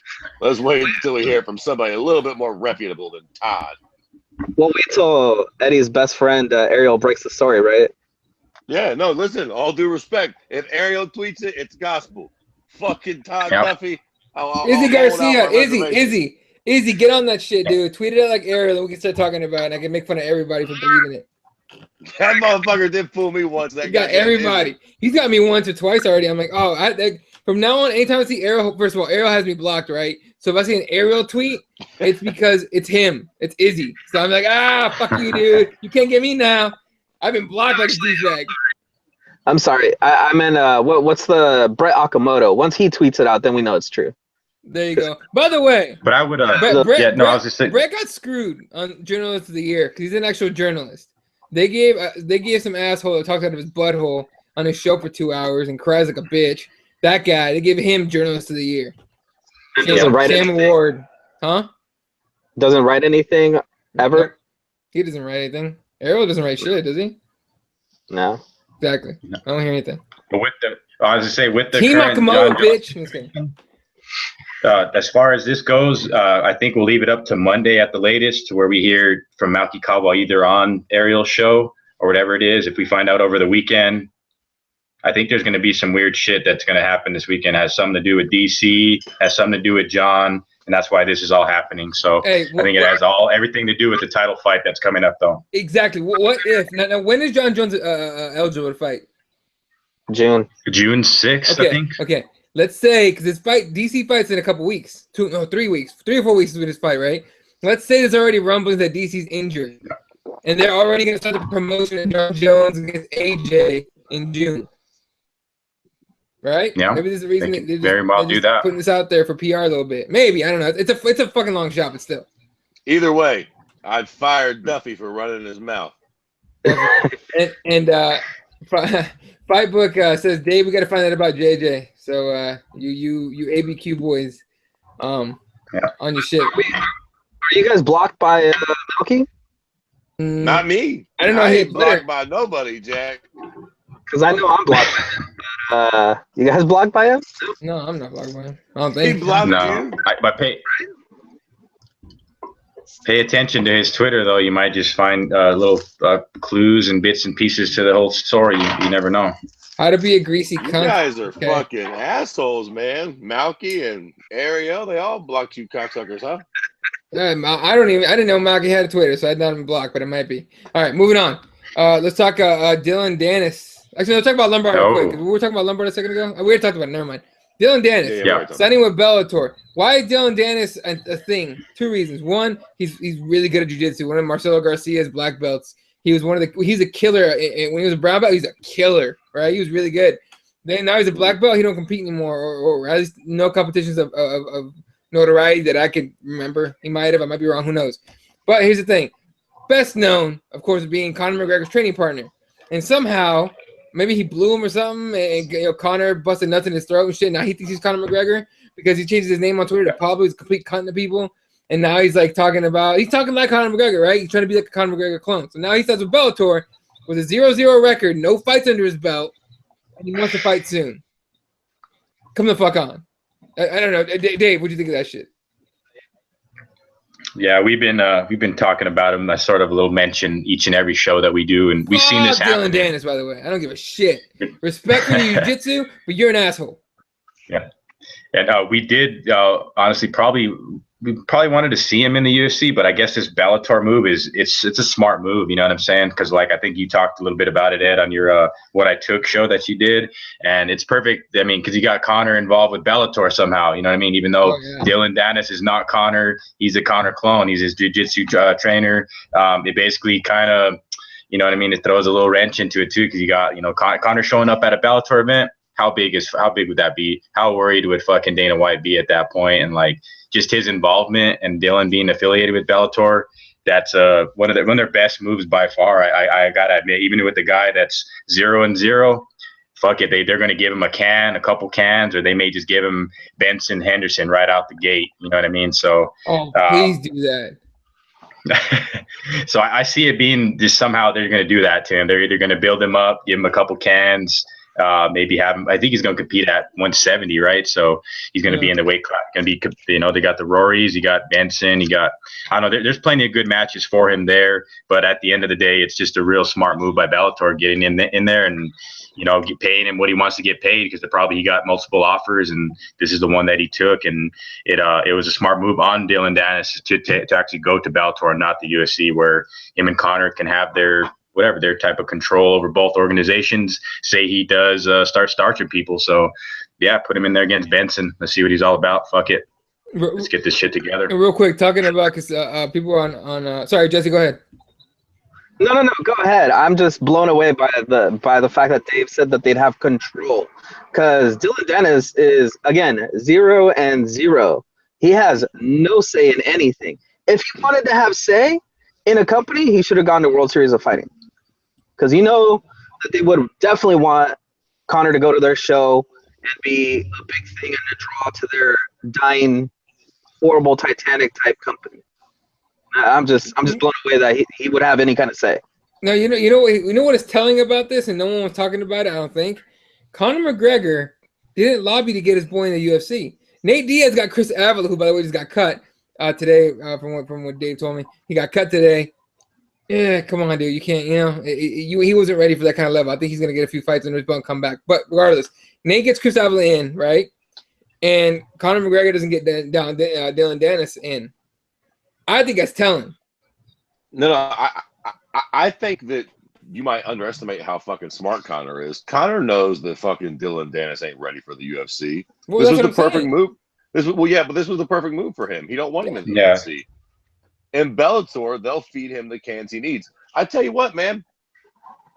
B: Let's wait until we hear from somebody a little bit more reputable than Todd.
C: Well, wait till Eddie's best friend Ariel breaks the story, right?
B: Yeah, no, listen, all due respect. If Ariel tweets it, it's gospel. Fucking Todd Duffy.
A: Izzy Garcia, Izzy, get on that shit, dude. Tweet it out like Ariel, and we can start talking about it, and I can make fun of everybody for believing it.
B: That motherfucker did fool me once. That
A: got everybody. Izzy. He's got me once or twice already. I'm like, from now on, anytime I see Ariel, first of all, Ariel has me blocked, right? So if I see an Ariel tweet, it's because it's him. It's Izzy. So I'm like, fuck you, dude. You can't get me now. I've been blocked like a douchebag.
C: I'm sorry. I meant, what's the Brett Okamoto? Once he tweets it out, then we know it's true.
A: There you go. By the way,
D: but I would.
A: I was just saying. Brett got screwed on Journalist of the Year because he's an actual journalist. They gave some asshole that talked out of his butthole on his show for 2 hours and cries like a bitch. That guy, they gave him Journalist of the Year.
C: Doesn't write
A: Sam
C: anything.
A: Ward, huh?
C: Doesn't write anything ever.
A: He doesn't write anything. Ariel doesn't write shit, does he?
C: No.
A: Exactly. No. I don't hear anything.
D: But with the
A: Team Akamoto, bitch.
D: As far as this goes, I think we'll leave it up to Monday at the latest, where we hear from Ruvalcaba either on Ariel's show or whatever it is. If we find out over the weekend, I think there's going to be some weird shit that's going to happen this weekend. It has something to do with DC, has something to do with Jon, and that's why this is all happening. So I think it has everything to do with the title fight that's coming up, though.
A: Exactly. What if now when is Jon Jones eligible to fight?
C: June
D: 6th,
A: okay,
D: I think.
A: Okay. Let's say, because this fight, DC fights in a couple weeks, 3 weeks, 3 or 4 weeks with this fight, right? Let's say there's already rumblings that DC's injured, and they're already going to start the promotion of Jon Jones against AJ in June. Right?
D: Yeah.
A: Maybe there's a reason
D: they
A: they're
D: very well do that.
A: Putting this out there for PR a little bit. Maybe, I don't know. It's a fucking long shot, but still.
B: Either way, I'd fired Duffy for running his mouth.
A: and Fight Book says, Dave, we got to find out about JJ. So you ABQ boys, on your shit.
C: Are you guys blocked by Milky?
B: Not me.
A: I don't know.
B: I ain't blocked by nobody, Jack.
C: Because I know I'm blocked by him. You guys blocked by him?
A: No, I'm not blocked by him. I don't think.
B: He blocked you.
D: But pay attention to his Twitter, though. You might just find little clues and bits and pieces to the whole story. You never know.
A: How to be a greasy
B: You
A: cunt.
B: guys are fucking assholes, man. Malky and Ariel, they all blocked you cocksuckers, huh?
A: I didn't know Malky had a Twitter, so I not even blocked, but it might be. All right, moving on. Let's talk Dillon Danis. Actually, let's talk about Lombard real quick. We were talking about Lombard a second ago. We already talked about it. Never mind. Dillon Danis, signing with Bellator. Why is Dillon Danis a thing? 2 reasons. One, he's really good at jiu-jitsu. One of Marcelo Garcia's black belts. He's a killer. When he was a brown belt, he's a killer, right? He was really good. Then now he's a black belt. He don't compete anymore, or at least no competitions of notoriety that I could remember. He might have. I might be wrong. Who knows? But here's the thing. Best known, of course, being Conor McGregor's training partner. And somehow, maybe he blew him or something, and Conor busted nuts in his throat and shit. Now he thinks he's Conor McGregor because he changed his name on Twitter to Pablo. He's a complete cunt to people. And now he's like talking like Conor McGregor, right? He's trying to be like a Conor McGregor clone. So now he starts with Bellator with a 0-0 record, no fights under his belt, and he wants to fight soon. Come the fuck on. I don't know. Dave, what do you think of that shit?
D: Yeah, we've been talking about him. I sort of a little mention each and every show that we do, and we've seen this happen.
A: Dillon Danis, by the way, I don't give a shit. Respect for your jiu-jitsu, but you're an asshole.
D: Yeah, and we did honestly we probably wanted to see him in the UFC, but I guess this Bellator move it's a smart move. You know what I'm saying? Because I think you talked a little bit about it, Ed, on your What I Took show that you did, and it's perfect. I mean, because you got Conor involved with Bellator somehow. You know what I mean? Even though Dillon Danis is not Conor, he's a Conor clone. He's his jiu-jitsu trainer. It basically kind of, you know what I mean? It throws a little wrench into it too, because you got Conor showing up at a Bellator event. How big would that be? How worried would fucking Dana White be at that point? And just his involvement and Dillon being affiliated with Bellator, that's one of their best moves by far. I gotta admit, even with the guy that's 0-0, fuck it, they're gonna give him a couple cans, or they may just give him Benson Henderson right out the gate. You know what I mean? So
A: please do that.
D: So I see it being just somehow they're gonna do that to him. They're either gonna build him up, give him a couple cans. Maybe have him. I think he's going to compete at 170, right? So he's going to be in the weight class. Going to be, they got the Rorys, you got Benson, I don't know. There's plenty of good matches for him there. But at the end of the day, it's just a real smart move by Bellator getting in there and paying him what he wants to get paid, because he got multiple offers, and this is the one that he took, and it was a smart move on Dillon Danis to actually go to Bellator and not the UFC, where him and Conor can have their type of control over both organizations. Say he does start starching people. So, yeah, put him in there against Benson. Let's see what he's all about. Fuck it. Let's get this shit together.
A: Real quick, talking about, because people on sorry, Jesse, go ahead.
C: No, go ahead. I'm just blown away by the fact that Dave said that they'd have control. Because Dillon Danis is, again, 0-0. He has no say in anything. If he wanted to have say in a company, he should have gone to World Series of Fighting. Because that they would definitely want Conor to go to their show and be a big thing and a draw to their dying, horrible Titanic type company. I'm just blown away that he would have any kind of say.
A: No, you know what is telling about this, and no one was talking about it. I don't think Conor McGregor didn't lobby to get his boy in the UFC. Nate Diaz got Chris Avila, who by the way just got cut today. From what Dave told me, he got cut today. Yeah, come on, dude. You can't, he wasn't ready for that kind of level. I think he's going to get a few fights under his belt and come back. But regardless, Nate gets Chris Avila in, right? And Conor McGregor doesn't get Dillon Danis in. I think that's telling.
B: No, I think that you might underestimate how fucking smart Conor is. Conor knows that fucking Dillon Danis ain't ready for the UFC.
A: Well,
B: this was the perfect move. But this was the perfect move for him. He don't want him in the UFC. In Bellator, they'll feed him the cans he needs. I tell you what, man,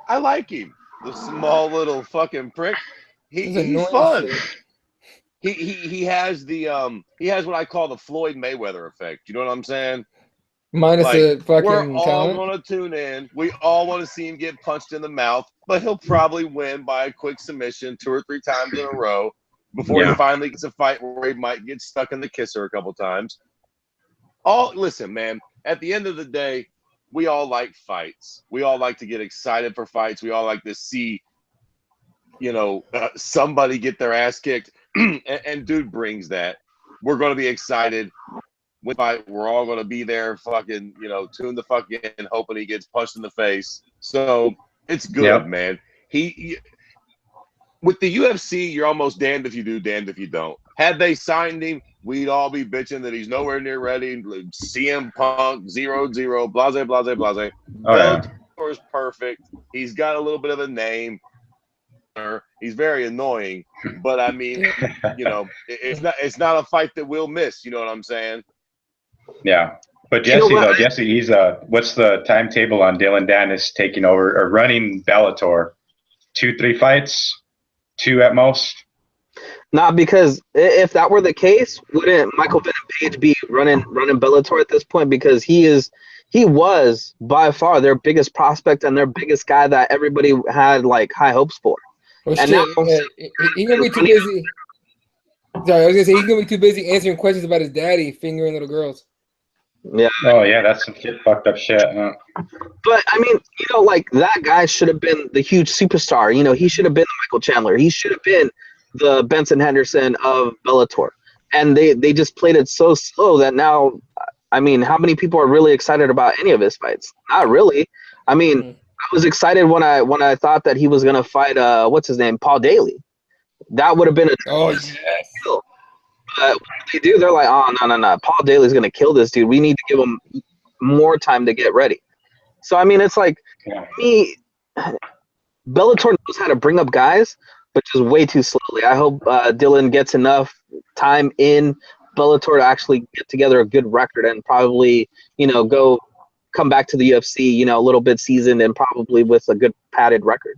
B: I like him. The small little fucking prick. He's fun. He has what I call the Floyd Mayweather effect. You know what I'm saying?
A: Minus the fucking
B: we're all
A: talent.
B: going to tune in. We all want to see him get punched in the mouth, but he'll probably win by a quick submission 2 or 3 times in a row before he finally gets a fight where he might get stuck in the kisser a couple times. Listen, man, at the end of the day, we all like fights. We all like to get excited for fights. We all like to see, somebody get their ass kicked. and dude brings that. We're going to be excited. We're all going to be there fucking, tune the fuck in, hoping he gets punched in the face. So it's good, man. He with the UFC, you're almost damned if you do, damned if you don't. Had they signed him, we'd all be bitching that he's nowhere near ready. CM Punk, 0-0, blase, blase, blase. Bellator is perfect. He's got a little bit of a name. He's very annoying, but I mean, it's not a fight that we'll miss. You know what I'm saying?
D: Yeah, but Jesse, he's what's the timetable on Dillon Danis taking over or running Bellator? 2-3 fights, 2 at most.
C: Not because if that were the case, wouldn't Michael Venom Page be running Bellator at this point? Because he was by far their biggest prospect and their biggest guy that everybody had like high hopes for.
A: Well, and now he's gonna be too busy. Sorry, I was gonna say he's gonna be too busy answering questions about his daddy fingering little girls.
C: Yeah.
D: Oh yeah, that's some fucked up shit.
C: But I mean, like that guy should have been the huge superstar. He should have been the Michael Chandler. He should have been the Benson Henderson of Bellator. And they just played it so slow that now, I mean, how many people are really excited about any of his fights? Not really. I mean, I was excited when I thought that he was gonna fight what's his name, Paul Daly. That would have been a kill. But what they do, they're like, oh no, Paul Daly's gonna kill this dude. We need to give him more time to get ready. So I mean, it's like Bellator knows how to bring up guys, but just way too slowly. I hope Dillon gets enough time in Bellator to actually get together a good record and probably come back to the UFC, a little bit seasoned and probably with a good padded record.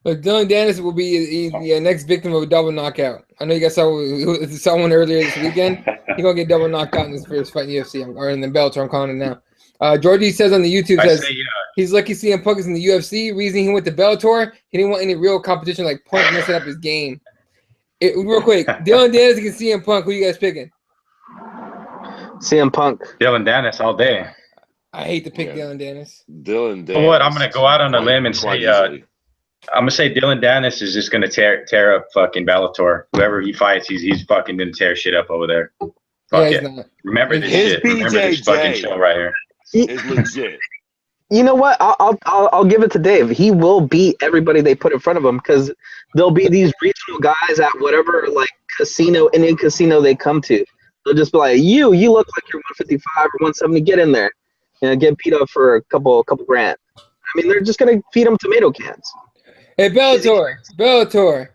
A: Look, Dillon Danis will be the next victim of a double knockout. I know you guys saw one earlier this weekend. He's going to get double knocked out in his first fight in the UFC, or in the Bellator, I'm calling it now. Georgie says on the YouTube, he's lucky CM Punk is in the UFC. Reason he went to Bellator, he didn't want any real competition like Punk messing up his game. Real quick, Dillon Danis against CM Punk, who you guys picking?
C: CM Punk.
D: Dillon Danis all day.
A: I hate to pick Dillon Danis.
B: Dillon Danis.
D: You know what? I'm going to go out on a limb and say I'm gonna say Dillon Danis is just gonna tear up fucking Bellator. Whoever he fights, he's fucking gonna tear shit up over there. Fuck it. Not. Remember this shit. Remember this fucking show right here.
B: It's legit.
C: You know what? I'll give it to Dave. He will beat everybody they put in front of him because there'll be these regional guys at whatever like Indian casino they come to. They'll just be like, you look like you're 155 or 170. Get in there, get beat up for a couple grand. I mean, they're just gonna feed them tomato cans.
A: Hey, Bellator,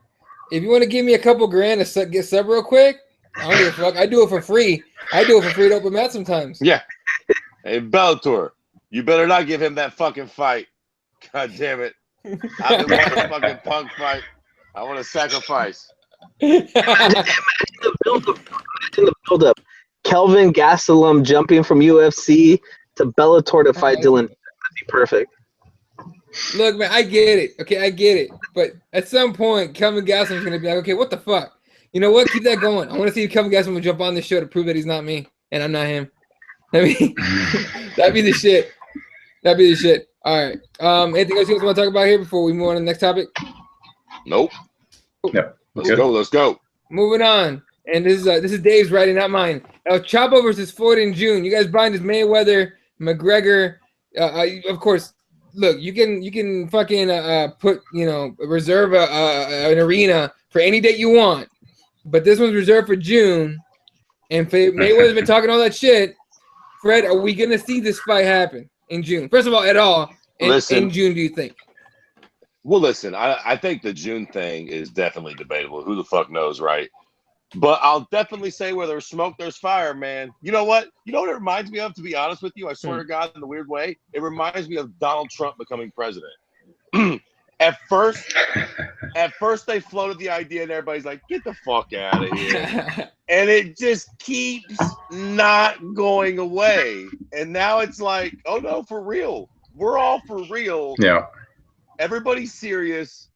A: if you want to give me a couple grand to get sub real quick, I don't give a fuck. I do it for free. I do it for free to open mat sometimes.
B: Yeah. Hey, Bellator, you better not give him that fucking fight. God damn it. I've been wanting a fucking Punk fight. I want to sacrifice.
C: Imagine the build-up. Kelvin Gastelum jumping from UFC to Bellator to fight Dillon. That'd be perfect.
A: Look, man, I get it. Okay, I get it. But at some point, Kelvin Gastelum's going to be like, okay, what the fuck? You know what? Keep that going. I want to see if Kelvin Gastelum will jump on this show to prove that he's not me and I'm not him. I mean, that'd be the shit. That'd be the shit. All right. Anything else you guys want to talk about here before we move on to the next topic?
B: Nope.
D: Yep.
B: Let's go.
A: Moving on. And this is Dave's writing, not mine. El Chapo versus Floyd in June. You guys buying this Mayweather, McGregor, Of course, look, you can fucking put reserve an arena for any date you want, but this one's reserved for June, and Mayweather's been talking all that shit. Fred, are we gonna see this fight happen in June? First of all, at all in June, do you think?
B: Well, listen, I think the June thing is definitely debatable. Who the fuck knows, right? But I'll definitely say where there's smoke, there's fire, man. You know what? You know what it reminds me of, to be honest with you? I swear to God, in a weird way, it reminds me of Donald Trump becoming president. At first they floated the idea and everybody's like, get the fuck out of here. And it just keeps not going away. And now it's like, oh no, for real. We're all for real.
D: Yeah. Everybody's
B: serious.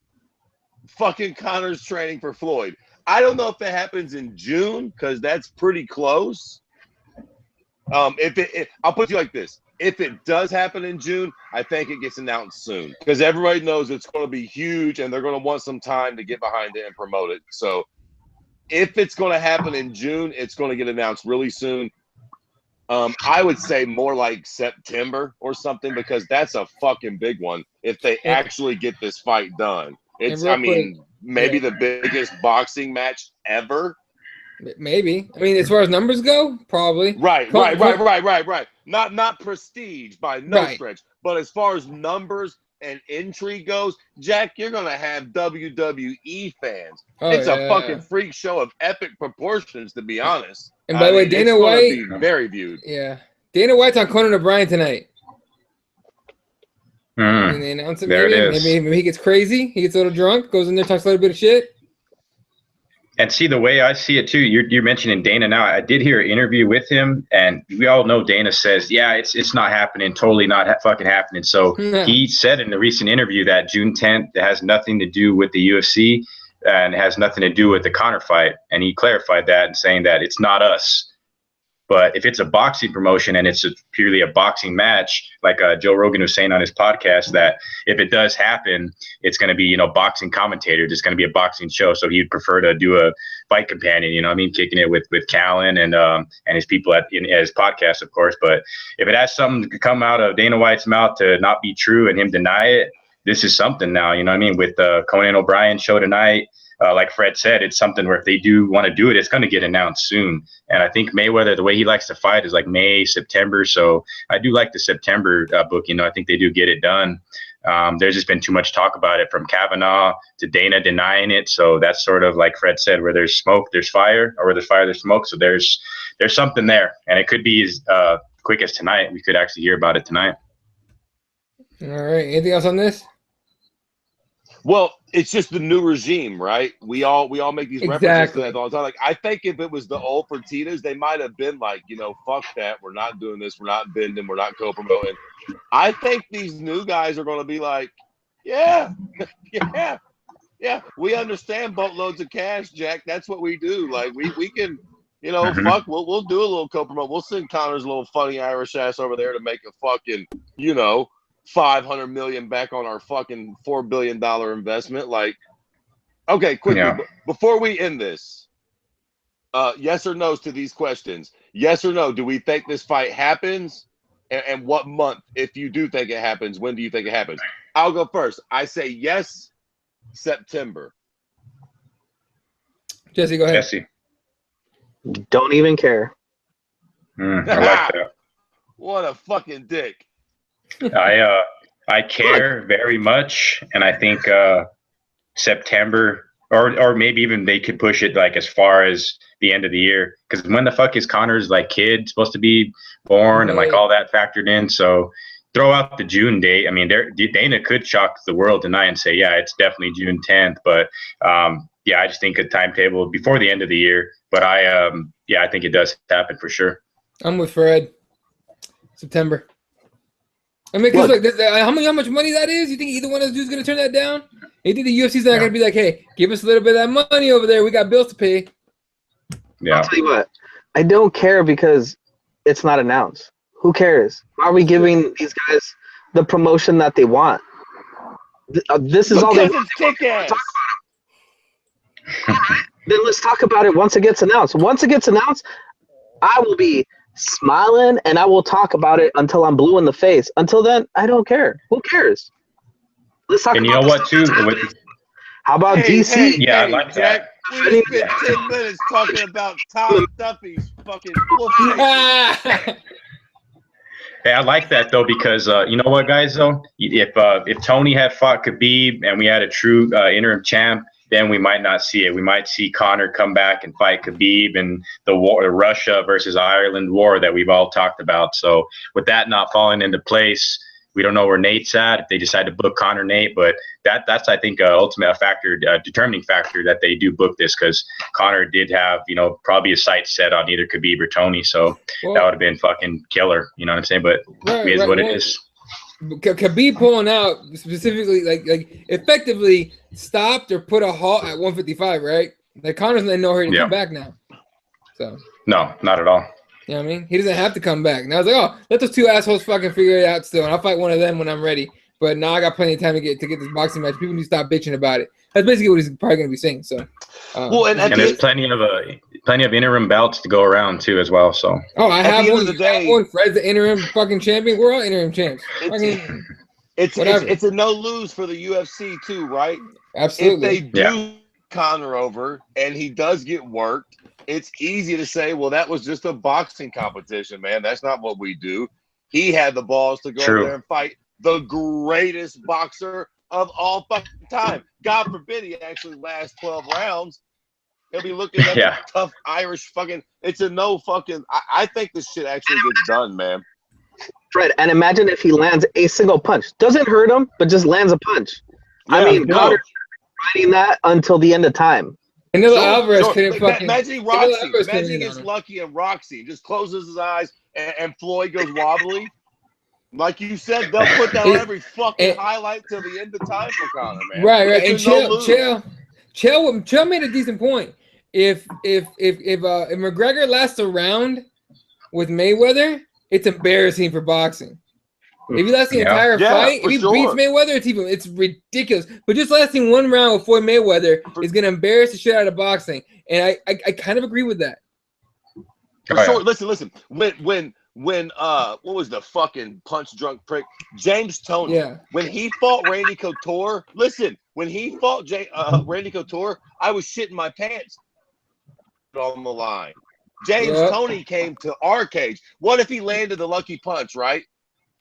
B: Fucking Connor's training for Floyd. I don't know if that happens in June because that's pretty close. I'll put it like this: if it does happen in June, I think it gets announced soon because everybody knows it's going to be huge and they're going to want some time to get behind it and promote it. So, if it's going to happen in June, it's going to get announced really soon. I would say more like September or something because that's a fucking big one. If they actually get this fight done, maybe the biggest boxing match ever.
A: Maybe. I mean, as far as numbers go, probably.
B: Right. Not prestige by no stretch, but as far as numbers and intrigue goes, Jack, you're gonna have WWE fans. It's a fucking freak show of epic proportions, to be honest.
A: And by the way, Dana White
B: be very viewed.
A: Yeah, Dana White's on Conan O'Brien tonight. And they announce it. Maybe he gets crazy. He gets a little drunk, goes in there, talks a little bit of shit.
D: And see, the way I see it too, you're mentioning Dana now. I did hear an interview with him, and we all know Dana says, yeah, it's not happening, totally not fucking happening. So he said in the recent interview that June 10th has nothing to do with the UFC and has nothing to do with the Conor fight. And he clarified that and saying that it's not us. But if it's a boxing promotion and it's purely a boxing match, like Joe Rogan was saying on his podcast, that if it does happen, it's going to be, boxing commentators. It's going to be a boxing show. So he'd prefer to do a fight companion, kicking it with Callan and his people at his podcast, of course. But if it has something to come out of Dana White's mouth to not be true and him deny it, this is something now, with the Conan O'Brien show tonight. Like Fred said, it's something where if they do want to do it, it's going to get announced soon. And I think Mayweather, the way he likes to fight is like May, September. So I do like the September book. I think they do get it done. There's just been too much talk about it from Kavanaugh to Dana denying it. So that's sort of like Fred said, where there's smoke, there's fire, or where there's fire, there's smoke. So there's something there. And it could be as quick as tonight. We could actually hear about it tonight.
A: All right. Anything else on this?
B: Well, it's just the new regime, right? We all make these references to that all the time. Like, I think if it was the old Fertitas, they might have been like, fuck that. We're not doing this. We're not bending. We're not co-promoting. I think these new guys are going to be like, yeah. We understand boatloads of cash, Jack. That's what we do. Like, we can, fuck. We'll do a little co-promote. We'll send Connor's little funny Irish ass over there to make a fucking, $500 million back on our fucking $4 billion investment. Like, okay, quickly, before we end this, yes or no's to these questions. Yes or no, do we think this fight happens? And what month? If you do think it happens, when do you think it happens? I'll go first. I say yes, September.
A: Jesse, go ahead.
D: Jesse.
C: Don't even care.
D: I like that.
B: What a fucking dick.
D: I care very much, and I think September or maybe even they could push it like as far as the end of the year, because when the fuck is Connor's like kid supposed to be born and like all that factored in? So throw out the June date. I mean, Dana could shock the world tonight and say, yeah, it's definitely June 10th, but I just think a timetable before the end of the year. But I think it does happen for sure. I'm
A: with Fred. September. I mean, because how much money that is? You think either one of those dudes is going to turn that down? You think the UFC's not going to be like, hey, give us a little bit of that money over there. We got bills to pay.
C: Yeah. I'll tell you what. I don't care because it's not announced. Who cares? Why are we giving these guys the promotion that they want? This is all they want. Talk about it. All right. Then let's talk about it once it gets announced. Once it gets announced, I will be smiling, and I will talk about it until I'm blue in the face. Until then, I don't care. Who cares? Let's talk.
D: And you know what, too?
C: How about DC?
D: I like
B: Jack,
D: that.
B: we spent 10 minutes talking about Tom Duffy's fucking wolf face.
D: Hey, I like that though, because you know what, guys? Though, if Tony had fought Khabib and we had a true interim champ, then we might not see it. We might see Conor come back and fight Khabib and the war, the Russia versus Ireland war that we've all talked about. So with that not falling into place, we don't know where Nate's at if they decide to book Conor Nate, but that's I think ultimate factor, determining factor that they do book this, because Conor did have, you know, probably a sight set on either Khabib or Tony, so that would have been fucking killer. You know what I'm saying? But it is what it is.
A: Khabib pulling out specifically, like effectively stopped or put a halt at 155, right? Like Conor's in no hurry to come back now. So
D: no, not at all.
A: You know what I mean? He doesn't have to come back. And I was like, oh, let those two assholes fucking figure it out still, and I'll fight one of them when I'm ready. But now I got plenty of time to get this boxing match. People need to stop bitching about it. That's basically what he's probably going to be saying. So,
B: and
D: there's plenty of interim belts to go around too as well. So,
A: I have one. Fred's the interim fucking champion. We're all interim champs.
B: It's a no lose for the UFC too, right?
A: Absolutely.
B: If they do Conor over and he does get worked, it's easy to say, well, that was just a boxing competition, man. That's not what we do. He had the balls to go over there and fight the greatest boxer of all fucking time. God forbid he actually lasts 12 rounds. He'll be looking at the tough Irish fucking. It's a no fucking. I think this shit actually gets done, man.
C: Fred, and imagine if he lands a single punch. Doesn't hurt him, but just lands a punch. I mean, Conor's riding that until the end of time.
A: And Alvarez couldn't fucking.
B: Imagine Roxy. Imagine he gets lucky and Roxy just closes his eyes and Floyd goes wobbly. Like you said, they'll put that on every fucking highlight till the end of time for Conor, man.
A: Right. And Chael made a decent point. If McGregor lasts a round with Mayweather, it's embarrassing for boxing. If he lasts the entire fight, if he beats Mayweather, it's ridiculous. But just lasting one round with Floyd Mayweather is going to embarrass the shit out of boxing, and I kind of agree with that.
B: For sure. Listen. When what was the fucking punch drunk prick James Toney?
A: Yeah.
B: When he fought Randy Couture, when he fought Randy Couture, I was shitting my pants on the line. James Toney came to our cage. What if he landed the lucky punch, right?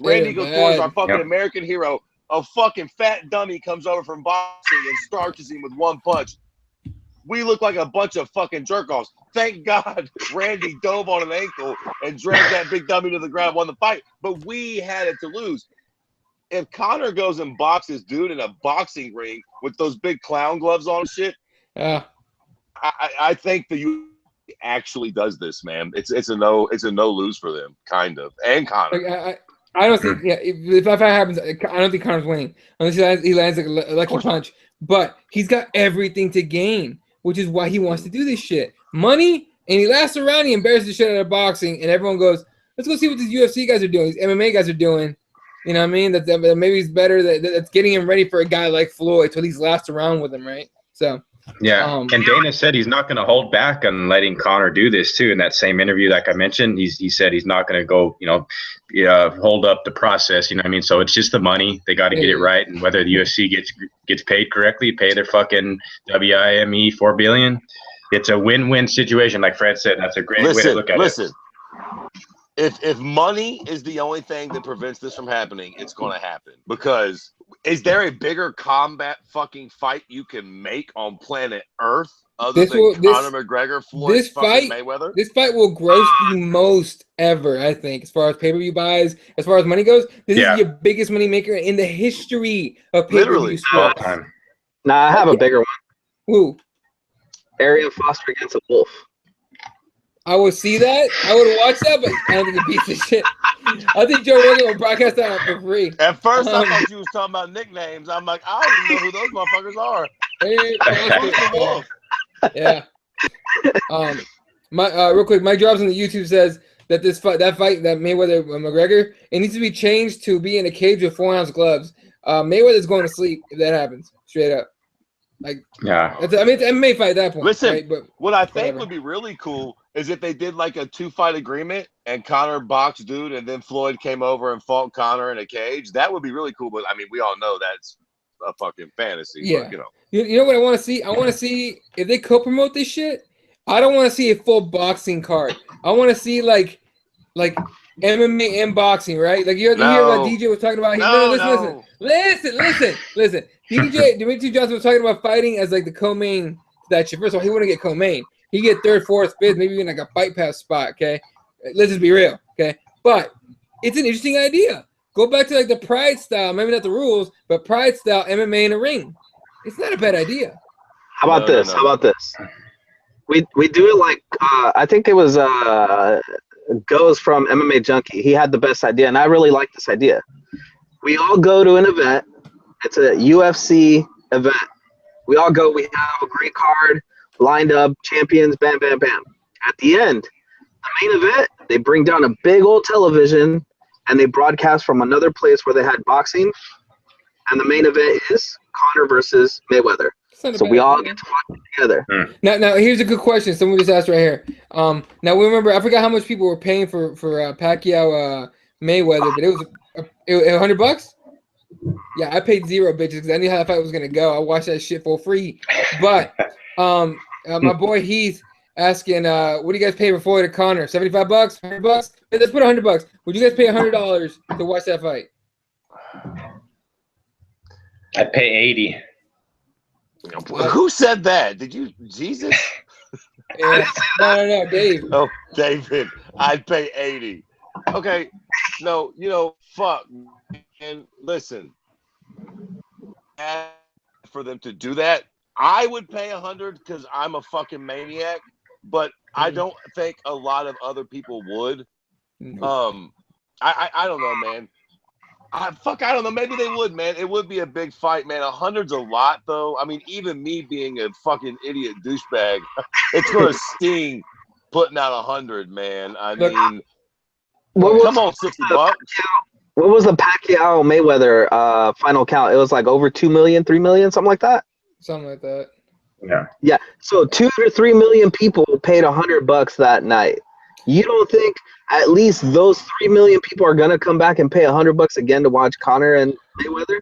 B: Randy Couture is our fucking American hero. A fucking fat dummy comes over from boxing and starches him with one punch. We look like a bunch of fucking jerk-offs. Thank God Randy dove on an ankle and dragged that big dummy to the ground, won the fight. But we had it to lose. If Conor goes and boxes dude in a boxing ring with those big clown gloves on and shit, I think the UFC actually does this, man. It's a no lose for them, kind of. And Conor.
A: I don't think if that happens, I don't think Conor's winning unless he lands like a lucky punch. But he's got everything to gain, which is why he wants to do this shit. Money, and he lasts around, he embarrasses the shit out of boxing, and everyone goes, let's go see what these UFC guys are doing, these MMA guys are doing. You know what I mean? That maybe it's better that's getting him ready for a guy like Floyd, so at least last around with him, right? So
D: and Dana said he's not going to hold back on letting Conor do this too. In that same interview, like I mentioned, he said he's not going to go, hold up the process. You know what I mean? So it's just the money. They got to get it right, and whether the UFC gets paid correctly, pay their fucking WIME $4 billion. It's a win-win situation, like Fred said. That's a great way to look at it.
B: If money is the only thing that prevents this from happening, it's going to happen. Because is there a bigger combat fucking fight you can make on planet Earth other than Conor McGregor, Floyd Mayweather?
A: This fight will gross the most ever, I think, as far as pay-per-view buys, as far as money goes. This is your biggest money maker in the history of pay-per-view sports.
D: All time.
C: Nah, I have a bigger one.
A: Who?
C: Arian Foster against a wolf.
A: I would see that. I would watch that, but I don't think it beats the shit. I think Joe Rogan will broadcast that for free.
B: At first, I thought you was talking about nicknames. I'm like, I don't even know who those motherfuckers are.
A: Yeah. Real quick, Mike Jobs on the YouTube says that that fight, that Mayweather McGregor, it needs to be changed to be in a cage with 4-ounce gloves. Mayweather's going to sleep if that happens. Straight up. Like,
D: yeah.
A: I mean, it's an MMA fight at that point.
B: Listen,
A: right? But
B: what I think would be really cool is if they did like a 2-fight agreement and Conor boxed dude and then Floyd came over and fought Conor in a cage. That would be really cool. But I mean, we all know that's a fucking fantasy.
A: Yeah.
B: But,
A: You know what I want to see? I want to see if they co-promote this shit. I don't want to see a full boxing card. I want to see like MMA and boxing, right? Like you hear what DJ was talking about. Listen. DJ Dimitri Johnson was talking about fighting as like the co-main to that shit. First of all, he wouldn't get co-main. He get third, fourth, fifth, maybe even like a fight pass spot. Okay, let's just be real. Okay, but it's an interesting idea. Go back to like the Pride style, maybe not the rules, but Pride style MMA in a ring. It's not a bad idea.
C: How about this? How about this? We do it like I think it was Goes from MMA Junkie. He had the best idea, and I really like this idea. We all go to an event. It's a UFC event. We all go. We have a great card lined up, champions, bam, bam, bam. At the end, the main event, they bring down a big old television, and they broadcast from another place where they had boxing, and the main event is Conor versus Mayweather. So we all get to watch it together.
A: Now here's a good question. Someone just asked right here. Now we remember, I forgot how much people were paying for Pacquiao Mayweather, but it was $100. Yeah, I paid zero, bitches, because I knew how that fight was gonna go. I watched that shit for free. But my boy Heath asking, what do you guys pay for Floyd or Conor? $75, $100? Let's put $100. Would you guys pay $100 to watch that fight?
D: I'd pay 80.
B: Who said that? Did you, Jesus?
A: No, Dave.
B: Oh, David, I'd pay 80. Okay, no, fuck. And listen, for them to do that, I would pay 100 because I'm a fucking maniac. But I don't think a lot of other people would. I don't know, man. I don't know. Maybe they would, man. It would be a big fight, man. 100's a lot, though. I mean, even me being a fucking idiot douchebag, it's gonna sting putting out 100, man. I mean, come on, $60.
C: What was the Pacquiao Mayweather final count? It was like over 2 million, 3 million, something like that.
A: Something like that.
C: Yeah. So 2 to 3 million people paid $100 that night. You don't think at least those 3 million people are gonna come back and pay $100 again to watch Conor and Mayweather?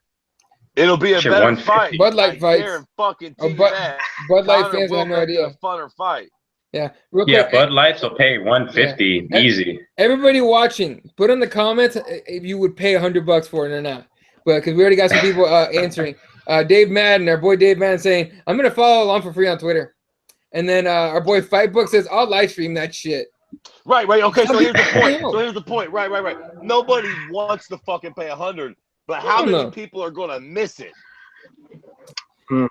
B: It'll be a better fight.
A: Bud Light fights. Bud Light fans have no idea.
B: A funner fight.
A: Yeah.
D: Bud Lights will pay 150 easy.
A: Everybody watching, put in the comments if you would pay $100 for it or not. But because we already got some people answering. Dave Madden, our boy Dave Madden, saying, "I'm gonna follow along for free on Twitter." And then our boy Fightbook says, "I'll live stream that shit."
B: Right. Okay. So here's the point. Right. Nobody wants to fucking pay 100, but how many people are gonna miss it?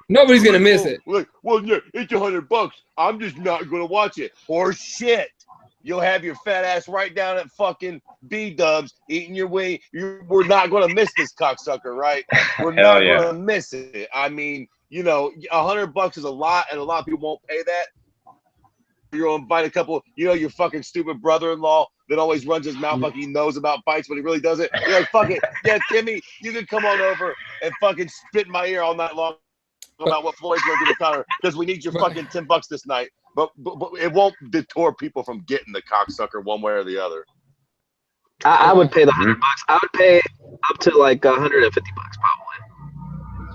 A: Nobody's gonna miss it.
B: Well, yeah, it's $100. I'm just not gonna watch it. Or shit. You'll have your fat ass right down at fucking B-dubs eating your way. We're not gonna miss this cocksucker, right? We're not gonna miss it. I mean, $100 is a lot, and a lot of people won't pay that. You're gonna invite a couple, your fucking stupid brother-in-law that always runs his mouth like he knows about fights, but he really doesn't. You're like, fuck it. Yeah, Timmy, you can come on over and fucking spit in my ear all night long about what Floyd's gonna do to Conor, because we need your fucking $10 this night. But it won't deter people from getting the cocksucker one way or the other.
C: I would pay the $100. I would pay up to like $150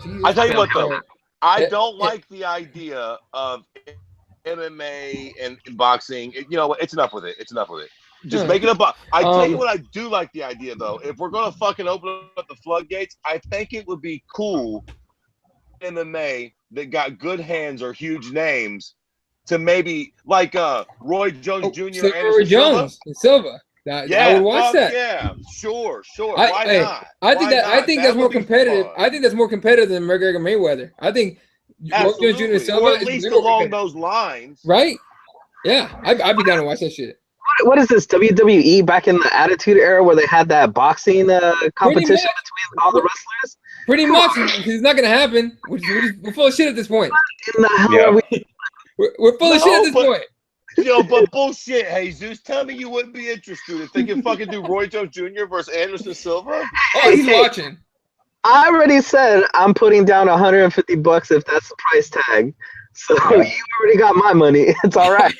C: probably.
B: I tell you what, though, I don't like the idea of MMA and boxing. It's enough with it. Just make it up. I tell you what, I do like the idea, though. If we're gonna fucking open up the floodgates, I think it would be cool MMA that got good hands or huge names to maybe like Roy Jones Jr.
A: Roy Jones and Silva. I would watch that.
B: Yeah, sure. Why not?
A: I think that's more competitive. I think that's more competitive than McGregor Mayweather. I think Roy Jones Jr. and Silva,
B: or at least along those lines,
A: right? Yeah, I'd be down to watch that shit.
C: What is this, WWE back in the Attitude Era where they had that boxing competition between all the wrestlers?
A: Pretty much, it's not gonna happen. We're full of shit at this point.
C: What in the hell are we?
A: We're full of shit at this point.
B: But bullshit, Jesus. Tell me you wouldn't be interested if they can fucking do Roy Jones Jr. versus Anderson Silva.
A: Oh, he's watching.
C: I already said I'm putting down $150 if that's the price tag. So you already got my money. It's all right.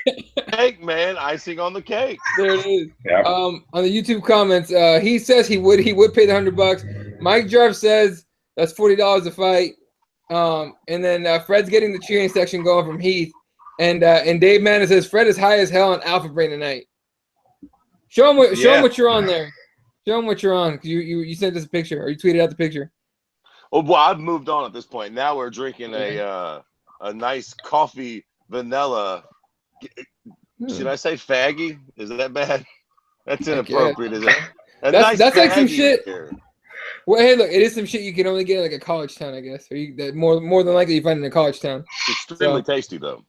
B: Cake, man, icing on the cake.
A: There it is.
D: Yep.
A: On the YouTube comments, he says he would pay the $100. Mike Jarv says that's $40 a fight. And then Fred's getting the cheering section going from Heath, and Dave Manning says Fred is high as hell on Alpha Brain tonight. Show him what you're on there. Show him what you're on. You sent us a picture, or you tweeted out the picture.
B: Well, I've moved on at this point. Now we're drinking a nice coffee vanilla. Should I say faggy? Is that bad? That's inappropriate, is it?
A: That's like some shit. Well, hey, look, it is some shit you can only get in like a college town, I guess. Or that more than likely you find in a college town.
B: Extremely tasty, though.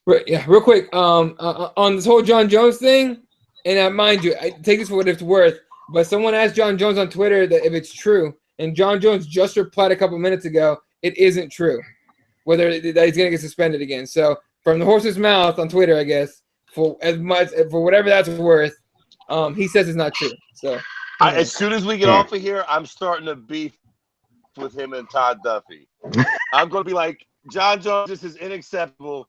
A: Right, yeah, real quick. On this whole Jon Jones thing, and mind you, I take this for what it's worth, but someone asked Jon Jones on Twitter that if it's true, and Jon Jones just replied a couple minutes ago, it isn't true. Whether that he's gonna get suspended again. So from the horse's mouth on Twitter, I guess, for whatever that's worth, he says it's not true. So
B: as soon as we get off of here, I'm starting to beef with him and Todd Duffy. I'm gonna be like, Jon Jones, this is unacceptable.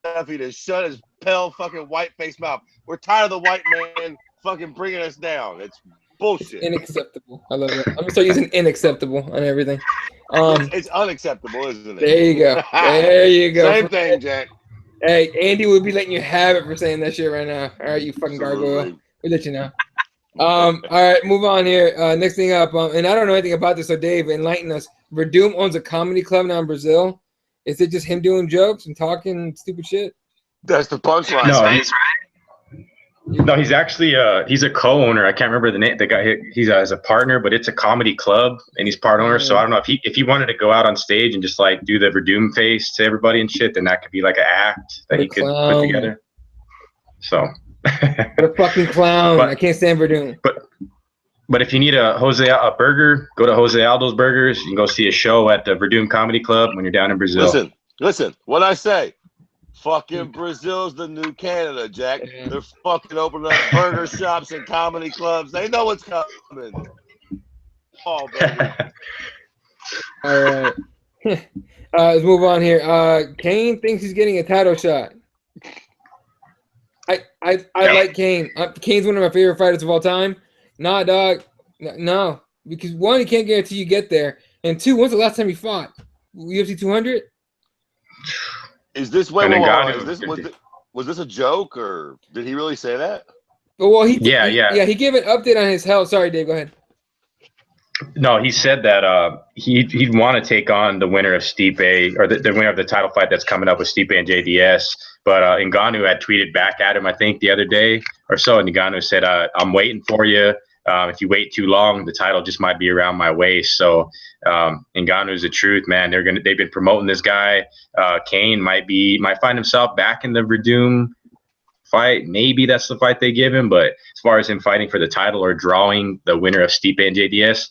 B: Duffy to shut his pale fucking white face mouth. We're tired of the white man fucking bringing us down. It's bullshit.
A: Unacceptable. I love it. I'm gonna start using unacceptable on everything.
B: It's unacceptable, isn't it?
A: There you go. There you go.
B: Same thing, Jack.
A: Hey, Andy would be letting you have it for saying that shit right now. All right, you fucking gargoyle. We'll let you know. All right, move on here. Next thing up, and I don't know anything about this, so Dave, enlighten us. Verdum owns a comedy club now in Brazil. Is it just him doing jokes and talking stupid shit?
B: That's the punchline.
D: No, he's actually he's a co-owner. I can't remember the name. The guy he's as a partner, but it's a comedy club, and he's part owner. So I don't know if he wanted to go out on stage and just like do the Verdum face to everybody and shit, then that could be like an act that he could put together. So.
A: What a fucking clown! I can't stand Verdum.
D: But if you need a burger, go to Jose Aldo's Burgers. You can go see a show at the Verdum Comedy Club when you're down in Brazil.
B: Listen. What I say? Fucking Brazil's the new Canada, Jack. Yeah. They're fucking opening up burger shops and comedy clubs. They know what's coming. Oh, baby.
A: All right. Let's move on here. Kane thinks he's getting a title shot. I like Kane. Kane's one of my favorite fighters of all time. Nah, dog. No. Because one, he can't guarantee you get there. And two, when's the last time he fought? UFC 200?
B: Is this was this a joke, or did he really say that?
A: Well, he gave an update on his health. Sorry, Dave, go ahead.
D: No, he said that he'd want to take on the winner of Stipe, or the winner of the title fight that's coming up with Stipe and JDS. But Ngannou had tweeted back at him, I think, the other day or so, and Ngannou said, "I'm waiting for you. If you wait too long, the title just might be around my waist." So Ngannou's the truth, man. They've been promoting this guy. Kane might find himself back in the Verdum fight. Maybe that's the fight they give him. But as far as him fighting for the title or drawing the winner of Stipe and JDS,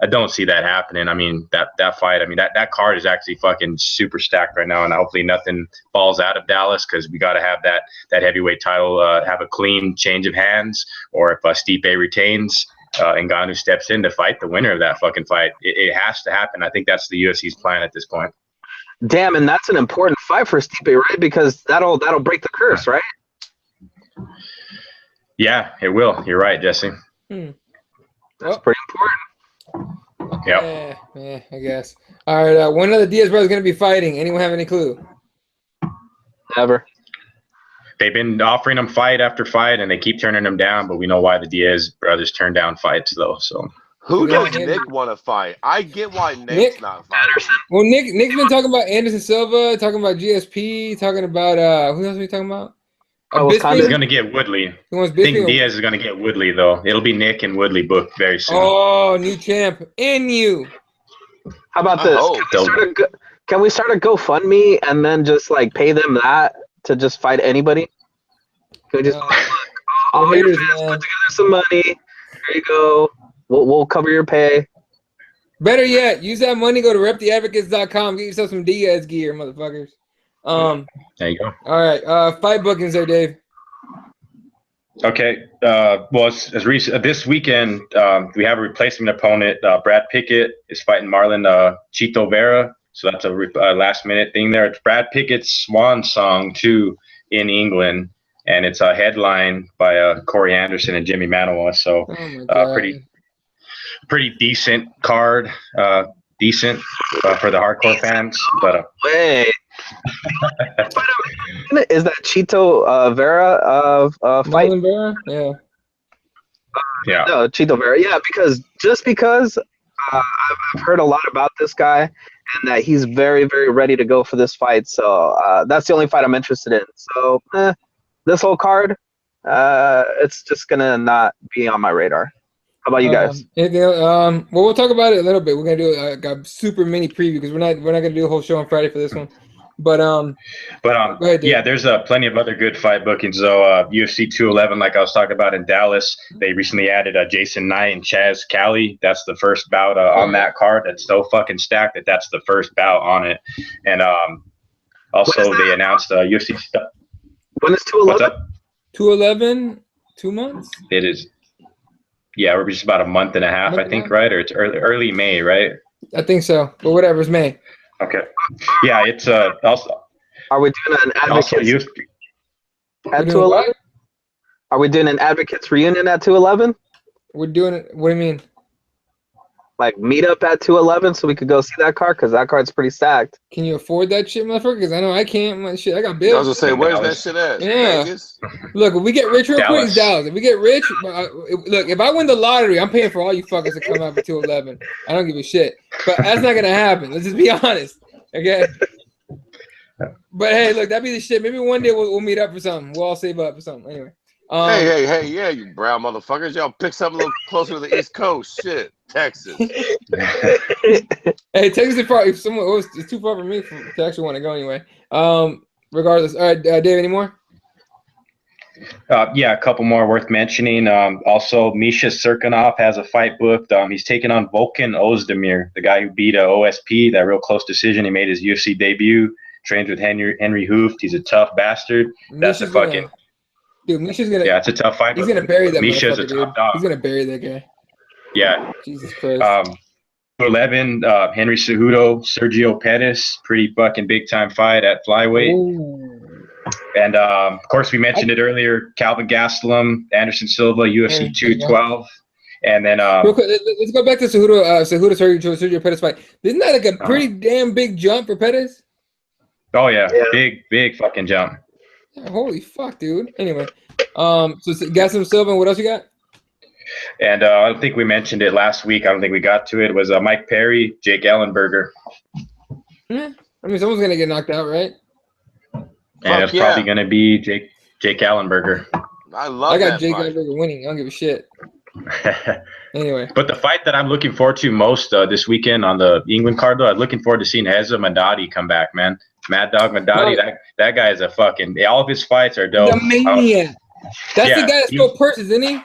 D: I don't see that happening. I mean, that fight, I mean, that card is actually fucking super stacked right now, and hopefully nothing falls out of Dallas, because we got to have that heavyweight title have a clean change of hands, or if Stipe retains, Ngannou steps in to fight the winner of that fucking fight. It has to happen. I think that's the UFC's plan at this point.
C: Damn, and that's an important fight for Stipe, right? Because that'll break the curse, right?
D: Yeah, it will. You're right, Jesse.
C: That's pretty important.
D: Yep.
A: Yeah, I guess. All right, when are the Diaz brothers going to be fighting? Anyone have any clue?
C: Never.
D: They've been offering them fight after fight, and they keep turning them down, but we know why the Diaz brothers turn down fights, though. So
B: who does Nick want to fight? I get why Nick's not fighting.
A: Well, Nick's been talking about Anderson Silva, talking about GSP, talking about who else are we talking about?
D: He's going to get Woodley. I think Diaz is going to get Woodley, though. It'll be Nick and Woodley booked very soon.
A: Oh, new champ. In you.
C: How about this? Can we start a GoFundMe and then just like pay them that to just fight anybody? Can we just all your fans put together some money? There you go. We'll cover your pay.
A: Better yet, use that money, go to reptheadvocates.com, get yourself some Diaz gear, motherfuckers.
D: There you go.
A: All right, fight bookings there, Dave.
D: Okay. Well, as recent this weekend, we have a replacement opponent. Brad Pickett is fighting Marlon Chito Vera. So that's a last minute thing there. It's Brad Pickett's swan song too in England, and it's a headline by Corey Anderson and Jimmy Manoa. So pretty decent card. Decent for the hardcore fans, but
C: wait. Is that Chito Vera fight?
A: Marlon Vera? Yeah.
D: Yeah.
C: No, Chito Vera. Yeah, because I've heard a lot about this guy, and that he's very, very ready to go for this fight. So that's the only fight I'm interested in. So this whole card, it's just gonna not be on my radar. How about you guys?
A: Well, we'll talk about it a little bit. We're gonna do a super mini preview because we're not gonna do a whole show on Friday for this one. But go ahead,
D: yeah, there's plenty of other good fight bookings. So UFC 211, like I was talking about in Dallas, they recently added Jason Knight and Chaz Cali. That's the first bout on that card. That's so fucking stacked that's the first bout on it. And also they announced UFC stuff.
C: When is 211?
A: 211, 2 months.
D: It is. Yeah, we're just about a month and a half, I think, right? Or it's early May, right?
A: I think so, but whatever, it's May.
D: Okay. Yeah, it's also.
C: Are we doing an advocates at 211? Are we doing an advocates reunion at 211?
A: We're doing it. What do you mean?
C: Like meet up at 211 so we could go see that card because that card's pretty stacked.
A: Can you afford that shit, motherfucker? Because I know I can't. My shit, I got bills.
B: I was gonna say, where's that shit at?
A: Yeah.
B: Vegas?
A: Look, if we get rich real quick,
D: Dallas.
A: it's Dallas. If we get rich, look, if I win the lottery, I'm paying for all you fuckers to come out for 211. I don't give a shit. But that's not gonna happen. Let's just be honest, okay? But hey, look, that'd be the shit. Maybe one day we'll meet up for something. We'll all save up for something. Anyway.
B: Hey, yeah, you brown motherfuckers. Y'all pick something a little closer to the East Coast. Shit, Texas.
A: Hey, Texas is probably it's too far for me to actually want to go anyway. Regardless. All right, Dave, any more?
D: Yeah, a couple more worth mentioning. Also, Misha Serkinov has a fight booked. He's taking on Volkan Ozdemir, the guy who beat OSP, that real close decision. He made his UFC debut, trains with Henry Hooft. He's a tough bastard. That's a fucking...
A: Dude, Misha's gonna...
D: Yeah, it's a tough fight.
A: He's going to bury that
D: Misha's a
A: dude.
D: top dog.
A: He's going to bury that guy.
D: Yeah.
A: Jesus Christ.
D: 11, Henry Cejudo, Sergio Pettis, pretty fucking big time fight at flyweight.
A: Ooh.
D: And of course, we mentioned it earlier, Kelvin Gastelum, Anderson Silva, UFC 212. And then
A: real quick, let's go back to Sergio Pettis fight. Isn't that like a pretty damn big jump for Pettis?
D: Oh yeah. Big fucking jump.
A: Yeah, holy fuck, dude. Anyway, so Gastelum Silva, what else you got?
D: And I don't think we mentioned it last week. I don't think we got to it. It was Mike Perry, Jake Ellenberger.
A: Yeah. I mean, someone's going to get knocked out, right?
D: And it's probably going to be Jake Ellenberger.
B: I
A: got Jake Ellenberger winning. I don't give a shit. Anyway.
D: But the fight that I'm looking forward to most this weekend on the England card, though, I'm looking forward to seeing Heza Madadi come back, man. Mad Dog Madadi, that guy is a fucking... All of his fights are dope.
A: The maniac. That's the guy that stole purses, isn't he?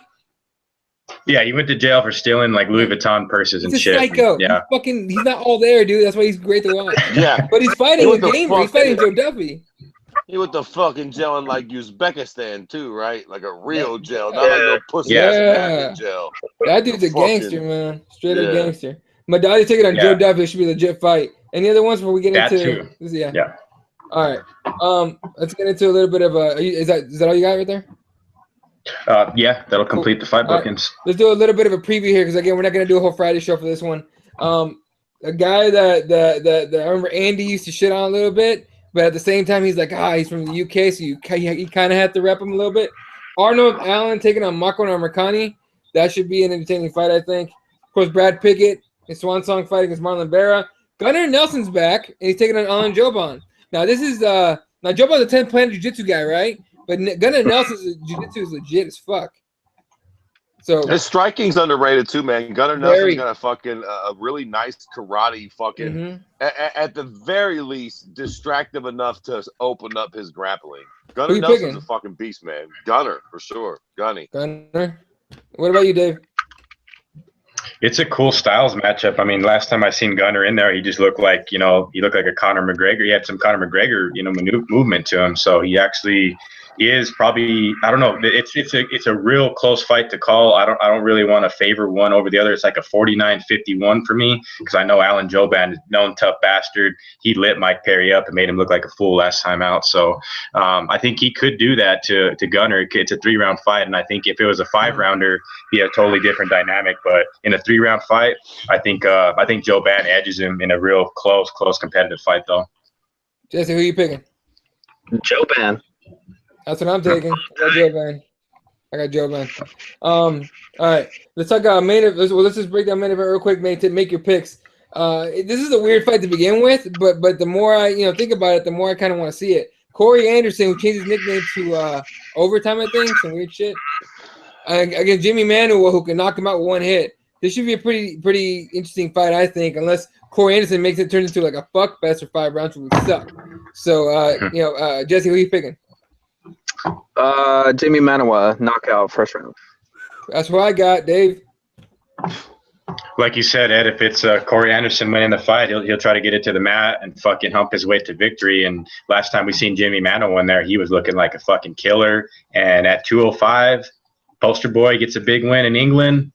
D: Yeah, he went to jail for stealing like Louis Vuitton purses and shit.
A: He's a psycho.
D: Yeah.
A: He's not all there, dude. That's why he's great to watch.
B: Yeah.
A: But he's fighting a gamer. He's fighting Joe Duffy.
B: He went to fucking jail in like Uzbekistan too, right? Like a real jail, not like no pussy ass jail.
A: That dude's a gangster, man. Straight up gangster. Madadi taking on Joe Duffy. It should be a legit fight. Any other ones before we get into? Yeah. All right. Let's get into a little bit of is that all you got right there?
D: Yeah, that'll complete the fight bookings.
A: Right. Let's do a little bit of a preview here because again, we're not gonna do a whole Friday show for this one. A guy that I remember Andy used to shit on a little bit, but at the same time, he's like, he's from the UK, so you kind of have to rep him a little bit. Arnold Allen taking on Mako Nurmagomedov. That should be an entertaining fight, I think. Of course, Brad Pickett, his swan song fight against Marlon Vera. Gunnar Nelson's back, and he's taking on Alan Joban. Now, this is now Joban's a 10-planet jiu-jitsu guy, right? But Gunnar Nelson's jiu-jitsu is legit as fuck. So
B: his striking's underrated too, man. Gunnar Nelson's got a fucking a really nice karate fucking at the very least distractive enough to open up his grappling. Gunnar Nelson's a fucking beast, man. Gunnar for sure. Gunny.
A: Gunnar. What about you, Dave?
D: It's a cool styles matchup. I mean, last time I seen Gunnar in there, he just looked like, he looked like a Conor McGregor. He had some Conor McGregor, movement to him. So he actually is probably, I don't know, it's a real close fight to call. I don't really want to favor one over the other. It's like a 49-51 for me, because I know Alan Jouban is a known tough bastard. He lit Mike Perry up and made him look like a fool last time out. So I think he could do that to Gunnar. It's a 3-round fight, and I think if it was a 5-rounder, be a totally different dynamic. But in a 3-round fight, I think Jouban edges him in a real close competitive fight, though.
A: Jesse, who are you picking?
C: Jouban.
A: That's what I'm taking. I got Jouban. All right, let's talk about main event. Let's just break down main event real quick, mate, to make your picks. This is a weird fight to begin with, but the more I think about it, the more I kind of want to see it. Corey Anderson, who changed his nickname to Overtime, I think, some weird shit. Against Jimmy Manuwa, who can knock him out with one hit. This should be a pretty interesting fight, I think, unless Corey Anderson makes it turn into like a fuck fest for 5 rounds, which would suck. So, Jesse, who are you picking?
C: Jimmy Manuwa, knockout first round.
A: That's what I got, Dave.
D: Like you said, Ed, if it's Corey Anderson winning the fight, he'll try to get it to the mat and fucking hump his way to victory. And last time we seen Jimmy Manuwa in there, he was looking like a fucking killer. And at 205, poster boy gets a big win in England.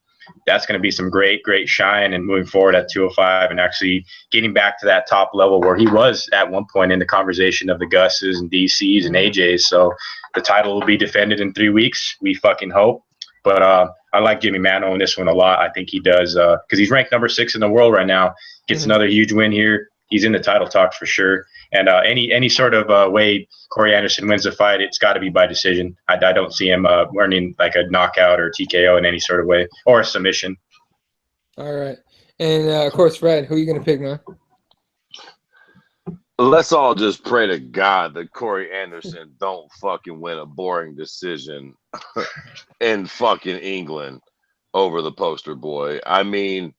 D: That's going to be some great shine, and moving forward at 205 and actually getting back to that top level where he was at one point in the conversation of the Gus's and DC's and AJ's. So the title will be defended in 3 weeks. We fucking hope. But I like Jimmy Manuwa in this one a lot. I think he does, because he's ranked number 6 in the world right now. Gets another huge win here. He's in the title talks for sure. And any sort of way Corey Anderson wins the fight, it's got to be by decision. I don't see him winning like a knockout or TKO in any sort of way, or a submission.
A: All right. And, of course, Fred, who are you going to pick, man?
B: Let's all just pray to God that Corey Anderson don't fucking win a boring decision in fucking England over the poster boy. I mean,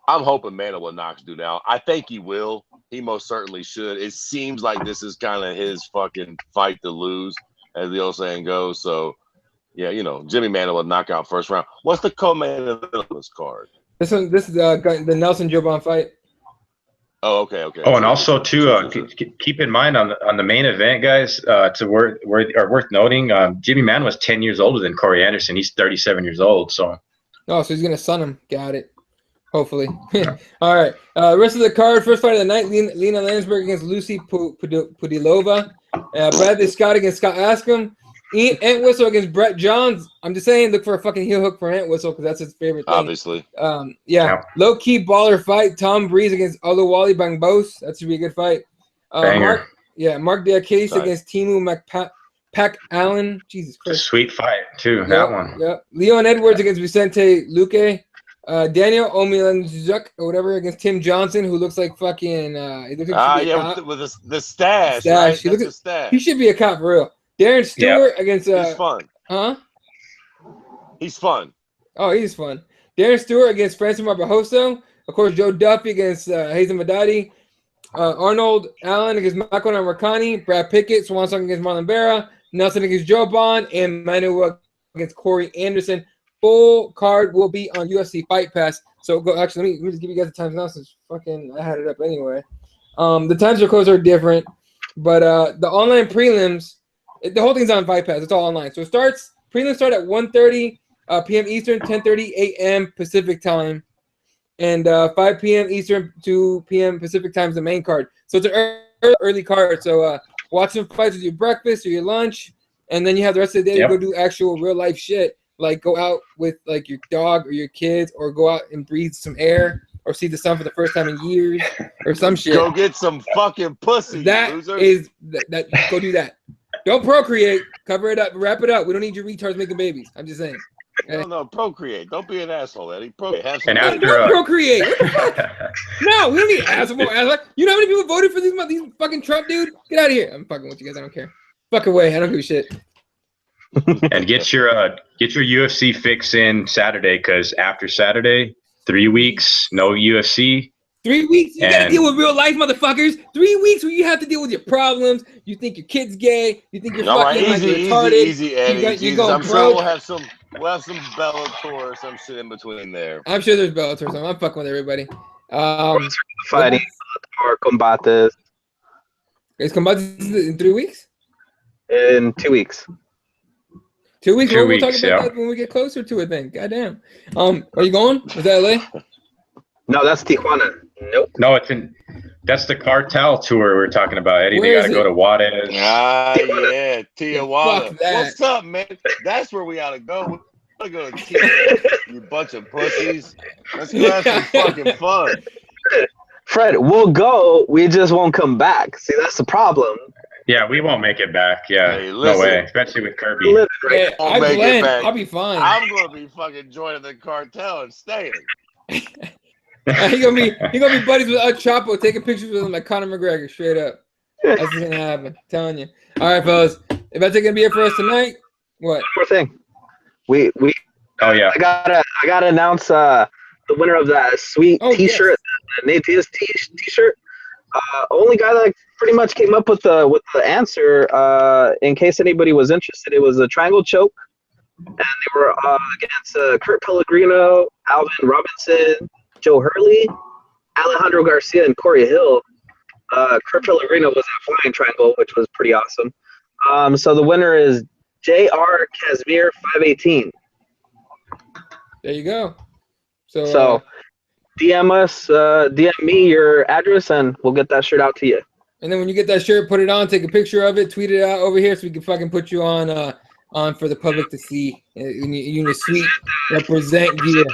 B: I'm hoping Manuwa knocks dude out. I think he will. He most certainly should. It seems like this is kind of his fucking fight to lose, as the old saying goes. So, yeah, Jimmy Manuwa knockout first round. What's the co-main event on this card?
A: This is the Nelson Jouban fight.
B: Oh, okay.
D: Oh, and also too, keep in mind on the main event, guys. Worth noting, Jimmy Manuwa is 10 years older than Corey Anderson. He's 37 years old. So
A: he's gonna son him. Got it. Hopefully. All right. Rest of the card. First fight of the night: Lena Landsberg against Lucy Pudilova. Bradley Scott against Scott Askham. Entwistle against Brett Johns. I'm just saying, look for a fucking heel hook for Entwistle because that's his favorite thing.
B: Obviously.
A: Low-key baller fight. Tom Breeze against Oluwale Bangbos. That should be a good fight. Mark Diakase against Timu Pac Allen. Jesus Christ.
D: Sweet fight, too. That one.
A: Yeah. Leon Edwards against Vicente Luque. Daniel Omilanzuk or whatever against Tim Johnson, who looks like fucking. With
B: the stash. Right?
A: He should be a cop for real. Darren Stewart against.
B: He's fun.
A: Huh?
B: He's fun.
A: Oh, he's fun. Darren Stewart against Francis Barbosa. Of course, Joe Duffy against Hazen Madadi. Arnold Allen against Makwan Rakani. Brad Pickett, Swan Song against Marlon Vera. Nelson against Joe Bond. And Manuwa against Corey Anderson. Full card will be on UFC Fight Pass. So go. Actually, let me just give you guys the times now since fucking I had it up anyway. The times of course are different, but the online prelims, the whole thing's on Fight Pass. It's all online. So prelims start at 1:30 p.m. Eastern, 10:30 a.m. Pacific time, and 5 p.m. Eastern, 2 p.m. Pacific time is the main card. So it's an early card. So watch some fights with your breakfast or your lunch, and then you have the rest of the day to go do actual real life shit. Like go out with like your dog or your kids, or go out and breathe some air, or see the sun for the first time in years, or some shit.
B: Go get some fucking pussy.
A: That is that. Go do that. Don't procreate. Cover it up. Wrap it up. We don't need your retards making babies. I'm just saying.
B: No, procreate. Don't be an asshole, Eddie. Procreate.
A: Don't procreate. What the fuck? No, we don't need asshole. You know how many people voted for these fucking Trump dude? Get out of here. I'm fucking with you guys. I don't care. Fuck away. I don't give a shit.
D: And get your UFC fix in Saturday, because after Saturday, 3 weeks, no UFC.
A: 3 weeks? You gotta deal with real life, motherfuckers. 3 weeks where you have to deal with your problems. You think your kid's gay. You think you're fucking retarded.
B: Easy, Eddie. I'm sure we'll have some Bellator or some shit in between there.
A: I'm sure there's Bellator. So I'm fucking with everybody.
C: Fighting or combates.
A: Is combates in 3 weeks?
C: in 2 weeks.
A: 2 weeks.
D: 2
A: We'll talk
D: weeks,
A: about that when we get closer to it. Then, goddamn. Are you going? Is that LA?
C: No, that's Tijuana. Nope.
D: No, that's the cartel tour we're talking about, Eddie.
A: Where
D: they got to
A: is
D: go
A: it?
D: to Juarez.
B: Yeah, Tijuana.
A: Fuck that.
B: What's up, man? That's where we ought to go. We ought to go to Tijuana, you bunch of pussies. Let's go have some fucking fun.
C: Fred, we'll go. We just won't come back. See, that's the problem.
D: Yeah, we won't make it back. Yeah,
B: Hey,
D: no
B: listen.
D: way. Especially with Kirby.
A: Hey,
B: Won't
A: I
B: make it
A: blend.
B: back.
A: I'll be fine.
B: I'm gonna be fucking joining the cartel and staying.
A: He gonna be buddies with Chapo, taking pictures with him like Conor McGregor, straight up. That's what's gonna happen. I'm telling you. All right, fellas. If that's gonna be it for us tonight, what?
C: One more thing. We
D: Oh yeah.
C: I gotta announce the winner of that sweet T-shirt, the Nate Diaz T-shirt. Only guy that pretty much came up with the answer. In case anybody was interested, it was a triangle choke, and they were against Kurt Pellegrino, Alvin Robinson, Joe Hurley, Alejandro Garcia, and Corey Hill. Kurt Pellegrino was at flying triangle, which was pretty awesome. So the winner is J.R. Casimir 518.
A: There you go.
C: So DM us, DM me your address, and we'll get that shirt out to you.
A: And then when you get that shirt, put it on, take a picture of it, tweet it out over here so we can fucking put you on for the public to see in your sweet Represent gear.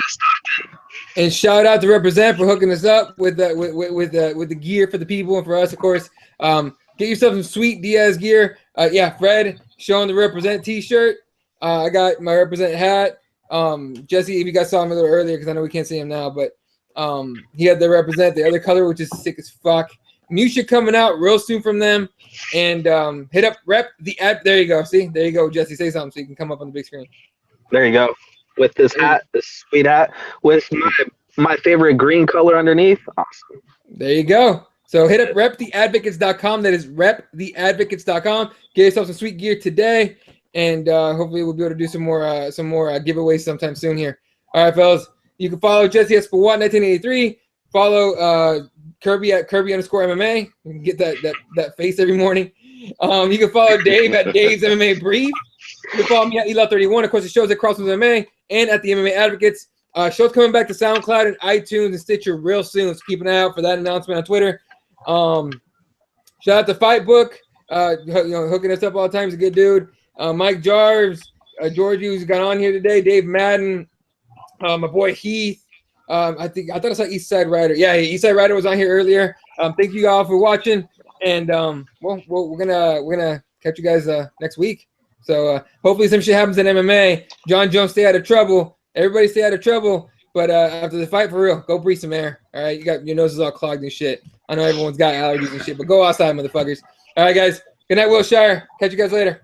A: And shout out to Represent for hooking us up with the gear for the people and for us, of course. Get yourself some sweet Diaz gear. Fred showing the Represent T-shirt. I got my Represent hat. Jesse, if you guys saw him a little earlier, because I know we can't see him now, but he had the Represent, the other color, which is sick as fuck. New shit coming out real soon from them. And hit up Rep the ad. There you go. See, there you go, Jesse. Say something so you can come up on the big screen.
C: There you go. With this hat, this sweet hat, with my favorite green color underneath. Awesome.
A: There you go. So hit up reptheadvocates.com. That is reptheadvocates.com. Get yourself some sweet gear today, and hopefully we'll be able to do some more giveaways sometime soon here. All right, fellas. You can follow Jesse S. for what 1983. Follow Kirby at Kirby_MMA. You can get that face every morning. You can follow Dave at Dave's MMA Brief. You can follow me at Ela31. Of course, the show's at CrossBonesMMA and at the MMA Advocates. Show's coming back to SoundCloud and iTunes and Stitcher real soon. So keep an eye out for that announcement on Twitter. Shout out to Fightbook. Hooking us up all the time. He's a good dude. Mike Jarves, Georgie, who's got on here today. Dave Madden. My boy Heath. I thought I saw Eastside Rider. Yeah, Eastside Rider was on here earlier. Thank you all for watching, and we're gonna catch you guys next week. So hopefully some shit happens in MMA. Jon Jones stay out of trouble. Everybody stay out of trouble. But after the fight, for real, go breathe some air. All right, you got your noses all clogged and shit. I know everyone's got allergies and shit, but go outside, motherfuckers. All right, guys. Good night, Wilshire. Catch you guys later.